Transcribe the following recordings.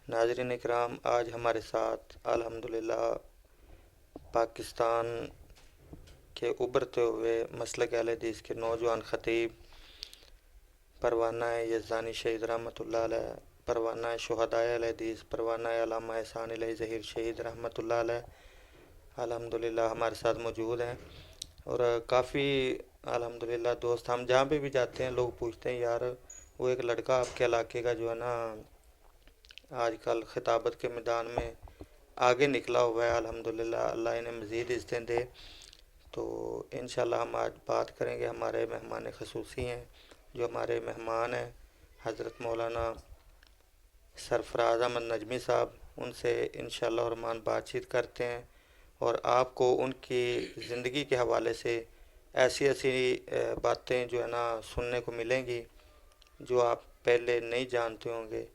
नाज़रीन इकराम, आज हमारे साथ अल्हम्दुलिल्लाह पाकिस्तान के उभरते हुए मसलक अहले हदीस के नौजवान ख़तीब परवाना यज़दानी शहीद रहमतुल्लाह अलैह, परवाना शुहदाए अहले हदीस, परवाना अल्लामा एहसान इलाही ज़हीर शहीद रहमतुल्लाह अलैह अल्हम्दुलिल्लाह हमारे साथ मौजूद हैं। और काफ़ी अल्हम्दुलिल्लाह दोस्त, हम जहाँ पे भी जाते हैं लोग पूछते हैं यार वो एक लड़का आपके इलाके का जो है ना आजकल खिताबत के मैदान में आगे निकला हुआ है। अल्हम्दुलिल्लाह अल्लाह इन्हें मज़ीद इज़्ज़तें दे। तो इंशाल्लाह हम आज बात करेंगे, हमारे मेहमान खसूसी हैं जो हमारे मेहमान हैं हज़रत मौलाना सरफराज अहमद नजमी साहब, उनसे इंशाल्लाह रहमान बातचीत करते हैं और आपको उनकी ज़िंदगी के हवाले से ऐसी ऐसी बातें जो है ना सुनने को मिलेंगी जो आप पहले नहीं जानते होंगे।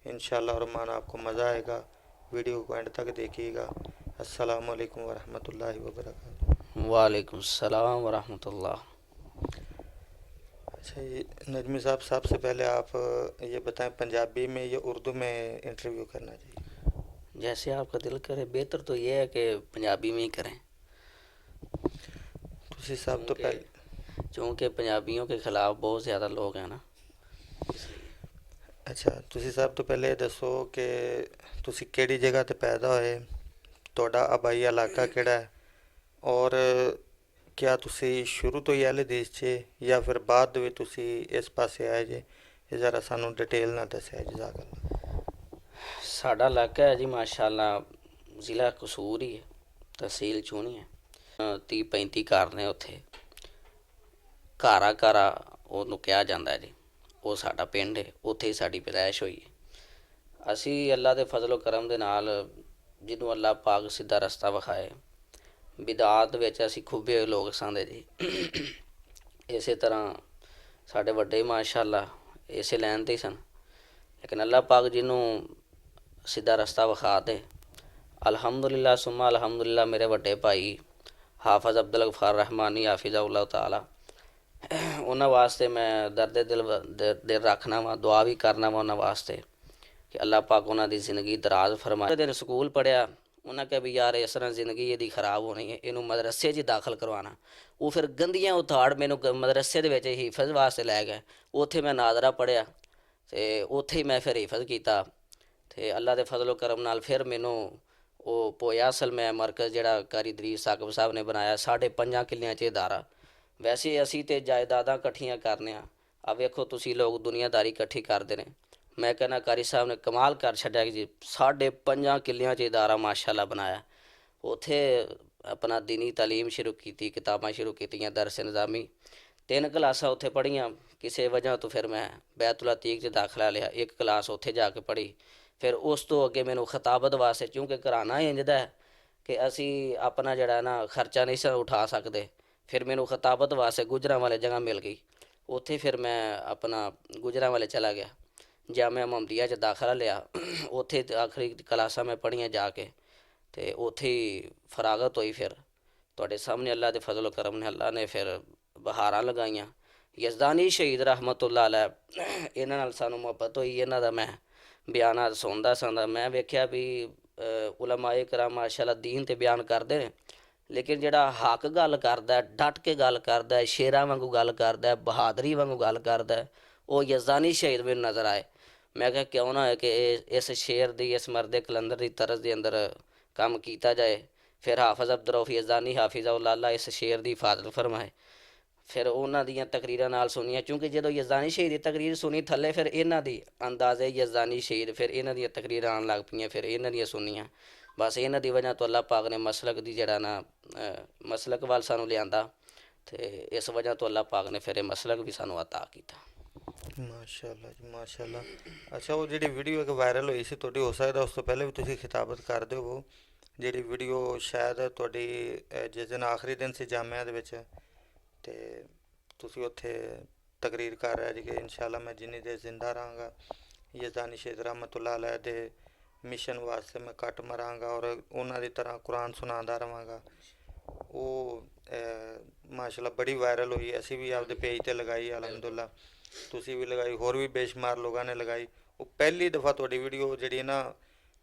इंशाल्लाह रहमान आपको मज़ा आएगा, वीडियो को एंड तक देखिएगा। अस्सलामु अलैकुम वरहमतुल्लाहि वबरकातुहू। वालेकुम सलाम वरहमतुल्लाह। अच्छा, ये नजमी साहब, सबसे पहले आप ये बताएं पंजाबी में या उर्दू में इंटरव्यू करना चाहिए? जैसे आपका दिल करे, बेहतर तो ये है कि पंजाबी में ही करें। तुसी साहब तो चूँकि पहले चूँकि पंजाबियों के ख़िलाफ़ बहुत ज़्यादा लोग हैं ना, इसलिए। अच्छा, तुसी साहब तो पहले दसो कि तुसी केड़ी जगह ते पैदा होए, ਤੁਹਾਡਾ ਆਬਾਈ ਇਲਾਕਾ ਕਿਹੜਾ ਹੈ ਔਰ क्या तुसी शुरू तो ही अहले देश चे या फिर बाद ਦੇ ਵਿੱਚ तुसी इस पासे आए जे? ये ज़रा सानू डिटेल ना दस्या जज़ाकल्लाह। साडा इलाका है जी माशाल्लाह, ज़िला कसूर ही है, तहसील चूनी है। 30-35 घर ने उत्थे। घारा घारा ਉਹਨੂੰ ਕਿਹਾ ਜਾਂਦਾ ਜੀ, ਉਹ ਸਾਡਾ ਪਿੰਡ ਹੈ, ਉੱਥੇ ਹੀ ਸਾਡੀ ਪੈਦਾਇਸ਼ ਹੋਈ ਹੈ। ਅਸੀਂ ਅੱਲਾ ਦੇ ਫਜ਼ਲ ਕਰਮ ਦੇ ਨਾਲ, ਜਿਹਨੂੰ ਅੱਲਾ ਪਾਕ ਸਿੱਧਾ ਰਸਤਾ ਵਿਖਾਏ, ਬਿਦਾਤ ਵਿੱਚ ਅਸੀਂ ਖੁੱਬੇ ਹੋਏ ਲੋਕ ਸਾਂਦੇ ਜੀ। ਇਸੇ ਤਰ੍ਹਾਂ ਸਾਡੇ ਵੱਡੇ ਮਾਸ਼ਾਅੱਲਾ ਇਸੇ ਲਾਈਨ 'ਤੇ ਹੀ ਸਨ, ਲੇਕਿਨ ਅੱਲਾ ਪਾਕ ਜਿਹਨੂੰ ਸਿੱਧਾ ਰਸਤਾ ਵਿਖਾ ਦੇ, ਅਲਹਮਦੁਲਿल्लाह ਸੁਮਾ ਅਲਹਮਦੁਲਿल्लाह, ਮੇਰੇ ਵੱਡੇ ਭਾਈ ਹਾਫਿਜ਼ ਅਬਦੁਲ ਗਫਾਰ ਰਹਿਮਾਨੀ ਹਾਫਿਜ਼ਹੁੱਲਾਹ ਤਾਲਾ, ਉਹਨਾਂ ਵਾਸਤੇ ਮੈਂ ਦਰਦ ਦਿਲ ਰੱਖਣਾ ਵਾ, ਦੁਆ ਵੀ ਕਰਨਾ ਵਾ ਉਹਨਾਂ ਵਾਸਤੇ ਕਿ ਅੱਲਾ ਪਾਕ ਉਹਨਾਂ ਦੀ ਜ਼ਿੰਦਗੀ ਦਰਾਜ਼ ਫਰਮਾਏ। ਦਿਨ ਸਕੂਲ ਪੜ੍ਹਿਆ, ਉਹਨਾਂ ਕਿਹਾ ਵੀ ਯਾਰ ਇਸ ਤਰ੍ਹਾਂ ਜ਼ਿੰਦਗੀ ਇਹਦੀ ਖਰਾਬ ਹੋਣੀ ਹੈ, ਇਹਨੂੰ ਮਦਰਸੇ 'ਚ ਹੀ ਦਾਖਲ ਕਰਵਾਉਣਾ। ਉਹ ਫਿਰ ਗੰਦੀਆਂ ਉਤਾੜ ਮੈਨੂੰ ਮਦਰਸੇ ਦੇ ਵਿੱਚ ਹਿਫਜ਼ ਵਾਸਤੇ ਲੈ ਗਏ। ਉੱਥੇ ਮੈਂ ਨਾਜ਼ਰਾ ਪੜ੍ਹਿਆ ਅਤੇ ਉੱਥੇ ਹੀ ਮੈਂ ਫਿਰ ਹਿਫਜ਼ ਕੀਤਾ ਅਤੇ ਅੱਲਾ ਦੇ ਫਜ਼ਲ ਕਰਮ ਨਾਲ ਫਿਰ ਮੈਨੂੰ ਉਹ ਪੋਇਆ ਅਸਲ ਮੈਂ ਮਰਕਜ਼ ਜਿਹੜਾ ਕਾਰੀ ਦਰੀਸ ਸਾਕਬ ਸਾਹਿਬ ਨੇ ਬਣਾਇਆ 5.5 ਕਿੱਲਿਆਂ 'ਚ ਅਦਾਰਾ। ਵੈਸੇ ਅਸੀਂ ਤਾਂ ਜਾਇਦਾਦਾਂ ਇਕੱਠੀਆਂ ਕਰਨੇ ਆ, ਆ ਵੇਖੋ ਤੁਸੀਂ ਲੋਕ ਦੁਨੀਆਦਾਰੀ ਇਕੱਠੀ ਕਰਦੇ ਨੇ। ਮੈਂ ਕਹਿੰਦਾ ਕਾਰੀ ਸਾਹਿਬ ਨੇ ਕਮਾਲ ਕਰ ਛੱਡਿਆ ਕਿ ਜੀ 5.5 ਕਿੱਲਿਆਂ 'ਚ ਅਦਾਰਾ ਮਾਸ਼ਾਅੱਲਾ ਬਣਾਇਆ। ਉੱਥੇ ਆਪਣਾ ਦੀਨੀ ਤਾਲੀਮ ਸ਼ੁਰੂ ਕੀਤੀ, ਕਿਤਾਬਾਂ ਸ਼ੁਰੂ ਕੀਤੀਆਂ, ਦਰਸ ਨਿਜ਼ਾਮੀ 3 ਕਲਾਸਾਂ ਉੱਥੇ ਪੜ੍ਹੀਆਂ। ਕਿਸੇ ਵਜ੍ਹਾ ਤੋਂ ਫਿਰ ਮੈਂ ਬੈਤੁਲ ਅਤੀਕ 'ਚ ਦਾਖਲਾ ਲਿਆ, 1 ਕਲਾਸ ਉੱਥੇ ਜਾ ਕੇ ਪੜ੍ਹੀ। ਫਿਰ ਉਸ ਤੋਂ ਅੱਗੇ ਮੈਨੂੰ ਖਿਤਾਬਤ ਵਾਸਤੇ, ਕਿਉਂਕਿ ਘਰਾਣਾ ਇੰਝ ਦਾ ਕਿ ਅਸੀਂ ਆਪਣਾ ਜਿਹੜਾ ਨਾ ਖਰਚਾ ਨਹੀਂ ਸੀ ਉਠਾ ਸਕਦੇ, ਫਿਰ ਮੈਨੂੰ ਖਿਤਾਬਤ ਵਾਸਤੇ ਗੁਜਰਾਂਵਾਲੇ ਜਗ੍ਹਾ ਮਿਲ ਗਈ। ਉੱਥੇ ਫਿਰ ਮੈਂ ਆਪਣਾ ਗੁਜਰਾਂਵਾਲੇ ਚਲਾ ਗਿਆ, ਜਾਮਿਆ ਮੁਹੰਮਦੀਆ 'ਚ ਦਾਖਲਾ ਲਿਆ। ਉੱਥੇ ਆਖਰੀ ਕਲਾਸਾਂ ਮੈਂ ਪੜ੍ਹੀਆਂ ਜਾ ਕੇ ਅਤੇ ਉੱਥੇ ਹੀ ਫਰਾਗਤ ਹੋਈ। ਫਿਰ ਤੁਹਾਡੇ ਸਾਹਮਣੇ ਅੱਲਾ ਦੇ ਫਜ਼ਲ ਕਰਮ ਨੇ, ਅੱਲਾ ਨੇ ਫਿਰ ਬਹਾਰਾਂ ਲਗਾਈਆਂ। ਯਜ਼ਦਾਨੀ ਸ਼ਹੀਦ ਰਹਿਮਤੁल्लाह ਅਲੈਹ, ਇਹਨਾਂ ਨਾਲ ਸਾਨੂੰ ਮੁਹੱਬਤ ਹੋਈ। ਇਹਨਾਂ ਦਾ ਮੈਂ ਬਿਆਨਾਤ ਸੁਣਦਾ ਸਾਂ, ਮੈਂ ਵੇਖਿਆ ਵੀ ਉਲਮਾਏ ਕਰਾਮ ਮਾਸ਼ਾਅੱਲਾ ਦੀਨ 'ਤੇ ਬਿਆਨ ਕਰਦੇ ਨੇ, ਲੇਕਿਨ ਜਿਹੜਾ ਹੱਕ ਗੱਲ ਕਰਦਾ, ਡਟ ਕੇ ਗੱਲ ਕਰਦਾ, ਸ਼ੇਰਾਂ ਵਾਂਗੂ ਗੱਲ ਕਰਦਾ, ਬਹਾਦਰੀ ਵਾਂਗੂ ਗੱਲ ਕਰਦਾ, ਉਹ ਯਜ਼ਦਾਨੀ ਸ਼ਹੀਦ ਮੈਨੂੰ ਨਜ਼ਰ ਆਏ। ਮੈਂ ਕਿਹਾ ਕਿਉਂ ਨਾ ਹੈ ਕਿ ਇਸ ਸ਼ੇਰ ਦੀ, ਇਸ ਮਰਦ ਕਲੰਦਰ ਦੀ ਤਰਜ਼ ਦੇ ਅੰਦਰ ਕੰਮ ਕੀਤਾ ਜਾਏ। ਫਿਰ ਹਾਫਿਜ਼ ਅਬਦੁਰਊਫ ਯਜ਼ਦਾਨੀ ਹਾਫਿਜ਼ਹੁੱਲਾਹ ਇਸ ਸ਼ੇਰ ਦੀ ਹਿਫਾਜ਼ਤ ਫਰਮਾਏ। ਫਿਰ ਉਹਨਾਂ ਦੀਆਂ ਤਕਰੀਰਾਂ ਨਾਲ ਸੁਣੀਆਂ, ਕਿਉਂਕਿ ਜਦੋਂ ਯਜ਼ਦਾਨੀ ਸ਼ਹੀਦ ਦੀ ਤਕਰੀਰ ਸੁਣੀ ਥੱਲੇ, ਫਿਰ ਇਹਨਾਂ ਦੀ ਅੰਦਾਜ਼ੇ ਯਜ਼ਦਾਨੀ ਸ਼ਹੀਦ, ਫਿਰ ਇਹਨਾਂ ਦੀਆਂ ਤਕਰੀਰਾਂ ਆਉਣ ਲੱਗ ਪਈਆਂ, ਫਿਰ ਇਹਨਾਂ ਦੀਆਂ ਸੁਣੀਆਂ। ਬਸ ਇਹਨਾਂ ਦੀ ਵਜ੍ਹਾ ਤੋਂ ਅੱਲਾਹ ਪਾਕ ਨੇ ਮਸਲਕ ਦੀ ਜਿਹੜਾ ਨਾ ਮਸਲਕ ਵੱਲ ਸਾਨੂੰ ਲਿਆਂਦਾ, ਅਤੇ ਇਸ ਵਜ੍ਹਾ ਤੋਂ ਅੱਲਾਹ ਪਾਕ ਨੇ ਫਿਰ ਇਹ ਮਸਲਕ ਵੀ ਸਾਨੂੰ ਅਤਾ ਕੀਤਾ। ਮਾਸ਼ਾਅੱਲਾ ਜੀ ਮਾਸ਼ਾਅੱਲਾ। ਅੱਛਾ, ਉਹ ਜਿਹੜੀ ਵੀਡੀਓ ਇੱਕ ਵਾਇਰਲ ਹੋਈ ਸੀ ਤੁਹਾਡੀ, ਹੋ ਸਕਦਾ ਉਸ ਤੋਂ ਪਹਿਲੇ ਵੀ ਤੁਸੀਂ ਖਿਤਾਬਤ ਕਰਦੇ ਹੋ। ਜਿਹੜੀ ਵੀਡੀਓ ਸ਼ਾਇਦ ਤੁਹਾਡੀ ਜਿਸ ਦਿਨ ਆਖਰੀ ਦਿਨ ਸੀ ਜਾਮਿਆ ਦੇ ਵਿੱਚ, ਅਤੇ ਤੁਸੀਂ ਉੱਥੇ ਤਕਰੀਰ ਕਰ ਰਹੇ ਜੀ ਕਿ ਇਨਸ਼ਾਅੱਲਾ ਮੈਂ ਜਿੰਨੀ ਦੇਰ ਜ਼ਿੰਦਾ ਰਹਾਂਗਾ ਯਜ਼ਦਾਨੀ ਸ਼ਹੀਦ ਰਹਿਮਤੁल्लाह ਅਲੈਹ ਦੇ ਮਿਸ਼ਨ ਵਾਸਤੇ ਮੈਂ ਕੱਟ ਮਰਾਂਗਾ ਔਰ ਉਹਨਾਂ ਦੀ ਤਰ੍ਹਾਂ ਕੁਰਾਨ ਸੁਣਾਉਂਦਾ ਰਹਾਂਗਾ। ਉਹ ਮਾਸ਼ਾਅੱਲਾ ਬੜੀ ਵਾਇਰਲ ਹੋਈ। ਅਸੀਂ ਵੀ ਆਪਦੇ ਪੇਜ 'ਤੇ ਲਗਾਈ ਅਲਹਮਦੁਲਿल्लाह, ਤੁਸੀਂ ਵੀ ਲਗਾਈ, ਹੋਰ ਵੀ ਬੇਸ਼ੁਮਾਰ ਲੋਕਾਂ ਨੇ ਲਗਾਈ। ਉਹ ਪਹਿਲੀ ਦਫਾ ਤੁਹਾਡੀ ਵੀਡੀਓ ਜਿਹੜੀ ਨਾ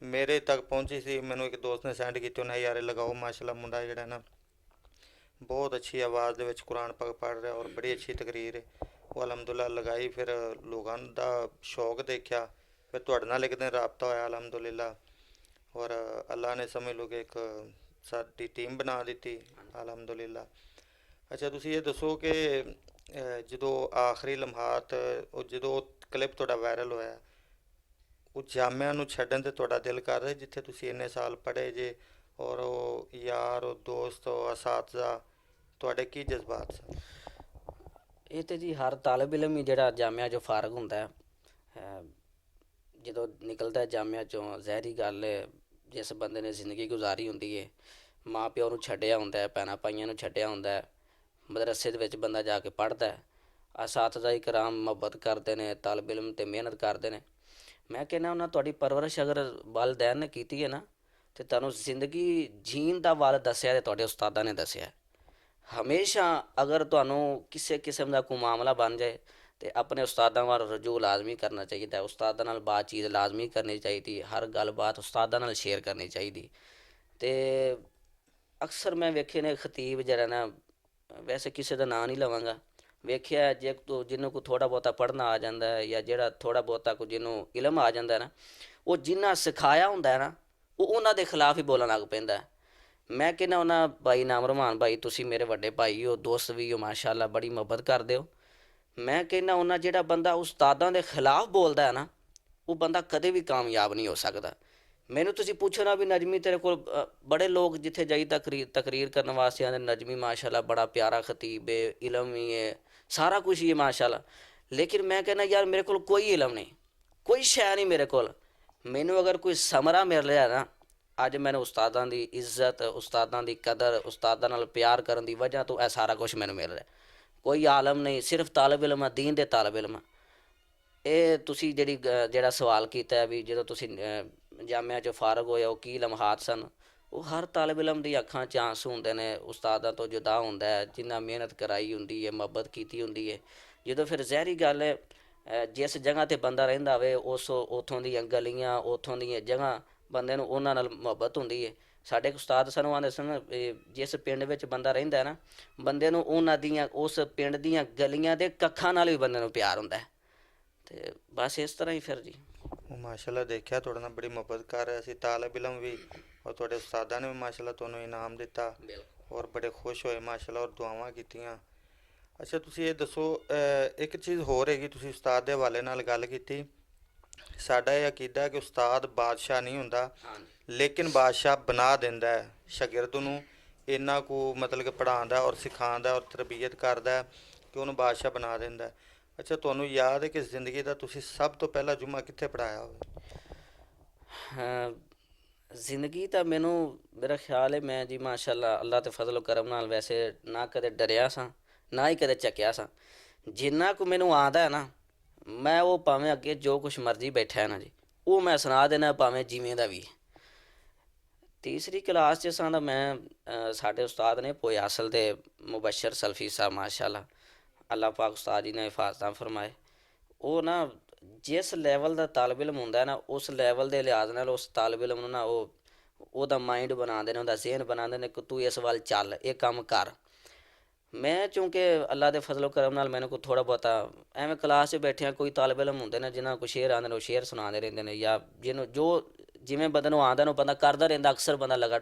ਮੇਰੇ ਤੱਕ ਪਹੁੰਚੀ ਸੀ, ਮੈਨੂੰ ਇੱਕ ਦੋਸਤ ਨੇ ਸੈਂਡ ਕੀਤੀ, ਉਹਨੇ ਯਾਰ ਇਹ ਲਗਾਓ, ਮਾਸ਼ਾਅੱਲਾ ਮੁੰਡਾ ਜਿਹੜਾ ਨਾ ਬਹੁਤ ਅੱਛੀ ਆਵਾਜ਼ ਦੇ ਵਿੱਚ ਕੁਰਾਨ ਪਾਕ ਪੜ੍ਹ ਰਿਹਾ ਔਰ ਬੜੀ ਅੱਛੀ ਤਕਰੀਰ ਹੈ। ਉਹ ਅਲਹਮਦੁਲਿਲਾ ਲਗਾਈ, ਫਿਰ ਲੋਕਾਂ ਦਾ ਸ਼ੌਕ ਦੇਖਿਆ, ਫਿਰ ਤੁਹਾਡੇ ਨਾਲ ਇੱਕ ਦਿਨ ਰਾਬਤਾ ਹੋਇਆ ਅਲਹਮਦੁਲਿਲਾ, ਔਰ ਅੱਲਾ ਨੇ ਸਮਝ ਲਓ ਕਿ ਇੱਕ ਸਾਡੀ ਟੀਮ ਬਣਾ ਦਿੱਤੀ ਅਲਹਮਦੁਲਿਲਾ। ਅੱਛਾ ਤੁਸੀਂ ਇਹ ਦੱਸੋ ਕਿ ਜਦੋਂ ਆਖਰੀ ਲਮਹਾਤ ਉਹ ਜਦੋਂ ਕਲਿੱਪ ਤੁਹਾਡਾ ਵਾਇਰਲ ਹੋਇਆ, ਉਹ ਜਾਮਿਆਂ ਨੂੰ ਛੱਡਣ ਤੇ ਤੁਹਾਡਾ ਦਿਲ ਕਰ ਰਿਹਾ ਜਿੱਥੇ ਤੁਸੀਂ ਇੰਨੇ ਸਾਲ ਪੜ੍ਹੇ ਜੇ, ਔਰ ਉਹ ਯਾਰ ਉਹ ਦੋਸਤ ਉਹ ਅਸਾਤਜ਼ਾ, ਤੁਹਾਡੇ ਕੀ ਜਜ਼ਬਾਤ ਸਨ? ਇਹ ਤੇ ਜੀ ਹਰ ਤਾਲਿਬ ਇਲਮ ਹੀ ਜਿਹੜਾ ਜਾਮਿਆ 'ਚੋਂ ਫਾਰਗ ਹੁੰਦਾ ਹੈ, ਜਦੋਂ ਨਿਕਲਦਾ ਜਾਮਿਆ 'ਚੋਂ, ਜ਼ਹਿਰੀ ਗੱਲ ਹੈ, ਜਿਸ ਬੰਦੇ ਨੇ ਜ਼ਿੰਦਗੀ ਗੁਜ਼ਾਰੀ ਹੁੰਦੀ ਹੈ, ਮਾਂ ਪਿਓ ਨੂੰ ਛੱਡਿਆ ਹੁੰਦਾ ਹੈ, ਭੈਣਾਂ ਭਾਈਆਂ ਨੂੰ ਛੱਡਿਆ ਹੁੰਦਾ ਹੈ, ਮਦਰਸੇ ਦੇ ਵਿੱਚ ਬੰਦਾ ਜਾ ਕੇ ਪੜ੍ਹਦਾ ਹੈ, ਅਸਾਤਜ਼ਾ ਇਕਰਾਮ ਮੁਹੱਬਤ ਕਰਦੇ ਨੇ, ਤਾਲਿਬ ਇਲਮ 'ਤੇ ਮਿਹਨਤ ਕਰਦੇ ਨੇ। ਮੈਂ ਕਹਿੰਦਾ ਉਹਨਾਂ ਤੁਹਾਡੀ ਪਰਵਰਿਸ਼ ਅਗਰ ਵਾਲਿदैन ਨੇ ਕੀਤੀ ਹੈ ਨਾ, ਅਤੇ ਤੁਹਾਨੂੰ ਜ਼ਿੰਦਗੀ ਜੀਣ ਦਾ ਵੱਲ ਦੱਸਿਆ ਅਤੇ ਤੁਹਾਡੇ ਉਸਤਾਦਾਂ ਨੇ ਦੱਸਿਆ। ਹਮੇਸ਼ਾ ਅਗਰ ਤੁਹਾਨੂੰ ਕਿਸੇ ਕਿਸਮ ਦਾ ਕੋਈ ਮਾਮਲਾ ਬਣ ਜਾਏ ਅਤੇ ਆਪਣੇ ਉਸਤਾਦਾਂ ਵੱਲ ਰਜੂਅ ਲਾਜ਼ਮੀ ਕਰਨਾ ਚਾਹੀਦਾ, ਉਸਤਾਦਾਂ ਨਾਲ ਬਾਤਚੀਤ ਲਾਜ਼ਮੀ ਕਰਨੀ ਚਾਹੀਦੀ, ਹਰ ਗੱਲਬਾਤ ਉਸਤਾਦਾਂ ਨਾਲ ਸ਼ੇਅਰ ਕਰਨੀ ਚਾਹੀਦੀ। ਅਤੇ ਅਕਸਰ ਮੈਂ ਵੇਖੇ ਨੇ ਖਤੀਬ ਜਿਹੜਾ ਨਾ, ਵੈਸੇ ਕਿਸੇ ਦਾ ਨਾਂ ਨਹੀਂ ਲਵਾਂਗਾ, ਵੇਖਿਆ ਜੇ ਜਿਹਨੂੰ ਕੋਈ ਥੋੜ੍ਹਾ ਬਹੁਤਾ ਪੜ੍ਹਨਾ ਆ ਜਾਂਦਾ ਹੈ, ਜਾਂ ਜਿਹੜਾ ਥੋੜ੍ਹਾ ਬਹੁਤਾ ਕੋਈ ਜਿਹਨੂੰ ਇਲਮ ਆ ਜਾਂਦਾ ਨਾ, ਉਹ ਜਿੰਨਾ ਸਿਖਾਇਆ ਹੁੰਦਾ ਨਾ, ਉਹ ਉਹਨਾਂ ਦੇ ਖਿਲਾਫ ਹੀ ਬੋਲਣ ਲੱਗ ਪੈਂਦਾ। ਮੈਂ ਕਹਿੰਦਾ ਉਹਨਾਂ ਭਾਈ ਨਾਮ ਰਮਾਨ ਭਾਈ, ਤੁਸੀਂ ਮੇਰੇ ਵੱਡੇ ਭਾਈ ਹੋ, ਦੋਸਤ ਵੀ ਹੋ, ਮਾਸ਼ਾਅੱਲਾ ਬੜੀ ਮੁਹੱਬਤ ਕਰਦੇ ਹੋ। ਮੈਂ ਕਹਿੰਦਾ ਉਹਨਾਂ ਜਿਹੜਾ ਬੰਦਾ ਉਸਤਾਦਾਂ ਦੇ ਖਿਲਾਫ ਬੋਲਦਾ ਹੈ ਨਾ, ਉਹ ਬੰਦਾ ਕਦੇ ਵੀ ਕਾਮਯਾਬ ਨਹੀਂ ਹੋ ਸਕਦਾ। ਮੈਨੂੰ ਤੁਸੀਂ ਪੁੱਛਣਾ ਵੀ ਨਜਮੀ ਤੇਰੇ ਕੋਲ ਬੜੇ ਲੋਕ ਜਿੱਥੇ ਜਾਈ ਤਕਰੀਰ ਕਰਨ ਵਾਸਤੇ ਆਉਂਦੇ, ਨਜਮੀ ਮਾਸ਼ਾਅੱਲਾ ਬੜਾ ਪਿਆਰਾ ਖਤੀਬ ਹੈ, ਇਲਮ ਵੀ ਹੈ, ਸਾਰਾ ਕੁਛ ਹੀ ਹੈ ਮਾਸ਼ਾਅੱਲਾ, ਲੇਕਿਨ ਮੈਂ ਕਹਿੰਦਾ ਯਾਰ ਮੇਰੇ ਕੋਲ ਕੋਈ ਇਲਮ ਨਹੀਂ, ਕੋਈ ਸ਼ੈ ਨਹੀਂ ਮੇਰੇ ਕੋਲ। ਮੈਨੂੰ ਅਗਰ ਕੋਈ ਸਮਰਾ ਮਿਲ ਰਿਹਾ ਨਾ, ਅੱਜ ਮੈਨੂੰ ਉਸਤਾਦਾਂ ਦੀ ਇੱਜ਼ਤ, ਉਸਤਾਦਾਂ ਦੀ ਕਦਰ, ਉਸਤਾਦਾਂ ਨਾਲ ਪਿਆਰ ਕਰਨ ਦੀ ਵਜ੍ਹਾ ਤੋਂ ਇਹ ਸਾਰਾ ਕੁਛ ਮੈਨੂੰ ਮਿਲ ਰਿਹਾ। ਕੋਈ ਆਲਮ ਨਹੀਂ, ਸਿਰਫ ਤਾਲਿਬ ਇਲਮ ਆ, ਦੀਨ ਦੇ ਤਾਲਿਬ ਇਲਮ ਆ। ਇਹ ਤੁਸੀਂ ਜਿਹੜਾ ਸਵਾਲ ਕੀਤਾ ਵੀ ਜਦੋਂ ਤੁਸੀਂ ਜਾਮਿਆ 'ਚੋਂ ਫਾਰਗ ਹੋਏ ਹੋ ਕੀ ਲਮਹਾਤ ਸਨ, ਉਹ ਹਰ ਤਾਲਿਬ ਇਲਮ ਦੀ ਅੱਖਾਂ 'ਚ ਆਂਸੂ ਹੁੰਦੇ ਨੇ, ਉਸਤਾਦਾਂ ਤੋਂ ਜੁਦਾ ਹੁੰਦਾ ਹੈ, ਜਿੰਨਾ ਮਿਹਨਤ ਕਰਾਈ ਹੁੰਦੀ ਹੈ, ਮੁਹੱਬਤ ਕੀਤੀ ਹੁੰਦੀ ਹੈ। ਜਦੋਂ ਫਿਰ ਜ਼ਹਿਰੀ ਗੱਲ ਹੈ, ਜਿਸ ਜਗ੍ਹਾ 'ਤੇ ਬੰਦਾ ਰਹਿੰਦਾ ਹੋਵੇ ਉੱਥੋਂ ਦੀਆਂ ਗਲੀਆਂ, ਉੱਥੋਂ ਦੀਆਂ ਜਗ੍ਹਾ, ਬੰਦੇ ਨੂੰ ਉਹਨਾਂ ਨਾਲ ਮੁਹੱਬਤ ਹੁੰਦੀ ਹੈ। ਸਾਡੇ ਉਸਤਾਦ ਸਾਨੂੰ ਆਉਂਦੇ ਸਨ, ਜਿਸ ਪਿੰਡ ਵਿੱਚ ਬੰਦਾ ਰਹਿੰਦਾ ਨਾ, ਬੰਦੇ ਨੂੰ ਉਹਨਾਂ ਦੀਆਂ ਉਸ ਪਿੰਡ ਦੀਆਂ ਗਲੀਆਂ ਦੇ ਕੱਖਾਂ ਨਾਲ ਵੀ ਬੰਦੇ ਨੂੰ ਪਿਆਰ ਹੁੰਦਾ। ਅਤੇ ਬਸ ਇਸ ਤਰ੍ਹਾਂ ਹੀ ਫਿਰ ਜੀ। ਮਾਸ਼ਾਅੱਲਾ ਦੇਖਿਆ ਤੁਹਾਡੇ ਨਾਲ ਬੜੀ ਮੁਹੱਬਤ ਕਰ ਰਿਹਾ ਸੀ ਤਾਲਿਬ ਇਲਮ ਵੀ, ਔਰ ਤੁਹਾਡੇ ਉਸਤਾਦਾਂ ਨੇ ਵੀ ਮਾਸ਼ਾਅੱਲਾ ਤੁਹਾਨੂੰ ਇਨਾਮ ਦਿੱਤਾ, ਔਰ ਬੜੇ ਖੁਸ਼ ਹੋਏ ਮਾਸ਼ਾਅੱਲਾ, ਔਰ ਦੁਆਵਾਂ ਕੀਤੀਆਂ। ਅੱਛਾ ਤੁਸੀਂ ਇਹ ਦੱਸੋ, ਇੱਕ ਚੀਜ਼ ਹੋਰ ਹੈਗੀ, ਤੁਸੀਂ ਉਸਤਾਦ ਦੇ ਹਵਾਲੇ ਨਾਲ ਗੱਲ ਕੀਤੀ, ਸਾਡਾ ਇਹ ਅਕੀਦਾ ਹੈ ਕਿ ਉਸਤਾਦ ਬਾਦਸ਼ਾਹ ਨਹੀਂ ਹੁੰਦਾ, ਲੇਕਿਨ ਬਾਦਸ਼ਾਹ ਬਣਾ ਦਿੰਦਾ ਹੈ ਸ਼ਾਗਿਰਦ ਨੂੰ, ਇੰਨਾ ਕੁ ਮਤਲਬ ਕਿ ਪੜ੍ਹਾਉਂਦਾ ਔਰ ਸਿਖਾਉਂਦਾ ਔਰ ਤਰਬੀਅਤ ਕਰਦਾ ਕਿ ਉਹਨੂੰ ਬਾਦਸ਼ਾਹ ਬਣਾ ਦਿੰਦਾ। ਅੱਛਾ ਤੁਹਾਨੂੰ ਯਾਦ ਹੈ ਕਿ ਜ਼ਿੰਦਗੀ ਦਾ ਤੁਸੀਂ ਸਭ ਤੋਂ ਪਹਿਲਾ ਜੁਮਾ ਕਿੱਥੇ ਪੜ੍ਹਾਇਆ ਹੋਵੇ? ਜ਼ਿੰਦਗੀ ਤਾਂ ਮੇਰਾ ਖਿਆਲ ਹੈ ਮੈਂ ਜੀ ਮਾਸ਼ਾਅੱਲਾ ਅੱਲਾ ਤੇ ਫਜ਼ਲ ਕਰਮ ਨਾਲ ਵੈਸੇ ਨਾ ਕਦੇ ਡਰਿਆ ਸਾਂ, ਨਾ ਹੀ ਕਦੇ ਚੱਕਿਆ ਸਾਂ। ਜਿੰਨਾ ਕੁ ਮੈਨੂੰ ਆਉਂਦਾ ਹੈ ਨਾ, ਮੈਂ ਉਹ ਭਾਵੇਂ ਅੱਗੇ ਜੋ ਕੁਛ ਮਰਜ਼ੀ ਬੈਠਾ ਹੈ ਨਾ ਜੀ, ਉਹ ਮੈਂ ਸੁਣਾ ਦੇਣਾ, ਭਾਵੇਂ ਜਿਵੇਂ ਦਾ ਵੀ। ਤੀਸਰੀ ਕਲਾਸ 'ਚ ਸਾਂ ਤਾਂ ਮੈਂ ਸਾਡੇ ਉਸਤਾਦ ਨੇ ਪੋਏ ਅਸਲ ਦੇ ਮੁਬਸ਼ਰ ਸਲਫੀ ਸਾਹਿਬ ਮਾਸ਼ਾਅੱਲਾ, ਅੱਲਾਹ ਪਾਕ ਉਸਤਾਦ ਜੀ ਨੇ ਹਿਫਾਜ਼ਤਾਂ ਫਰਮਾਏ। ਉਹ ਨਾ ਜਿਸ ਲੈਵਲ ਦਾ ਤਾਲਿਬ ਇਲਮ ਹੁੰਦਾ ਨਾ, ਉਸ ਲੈਵਲ ਦੇ ਲਿਹਾਜ਼ ਨਾਲ ਉਸ ਤਾਲਿਬ ਇਲਮ ਨੂੰ ਨਾ ਉਹਦਾ ਮਾਈਂਡ ਬਣਾਉਂਦੇ ਨੇ, ਉਹਦਾ ਜ਼ਿਹਨ ਬਣਾਉਂਦੇ ਨੇ ਕਿ ਤੂੰ ਇਸ ਵੱਲ ਚੱਲ, ਇਹ ਕੰਮ ਕਰ। ਮੈਂ ਚੂੰਕਿ ਅੱਲਾ ਦੇ ਫਜ਼ਲ ਕਰਮ ਨਾਲ ਮੈਨੂੰ ਕੋਈ ਥੋੜ੍ਹਾ ਬਹੁਤਾ ਐਵੇਂ ਕਲਾਸ 'ਚ ਬੈਠਿਆਂ ਕੋਈ ਤਾਲਿਬ ਇਲਮ ਹੁੰਦੇ ਨੇ ਜਿਨ੍ਹਾਂ ਕੋਈ ਸ਼ੇਰ ਆਉਂਦੇ ਨੇ, ਉਹ ਸ਼ੇਰ ਸੁਣਾਉਂਦੇ ਰਹਿੰਦੇ ਨੇ, ਜਾਂ ਜਿਹਨੂੰ ਜੋ ਜਿਵੇਂ ਬੰਦੇ ਨੂੰ ਆਉਂਦਾ ਨੂੰ ਬੰਦਾ ਕਰਦਾ ਰਹਿੰਦਾ, ਅਕਸਰ ਬੰਦਾ ਲਗਾ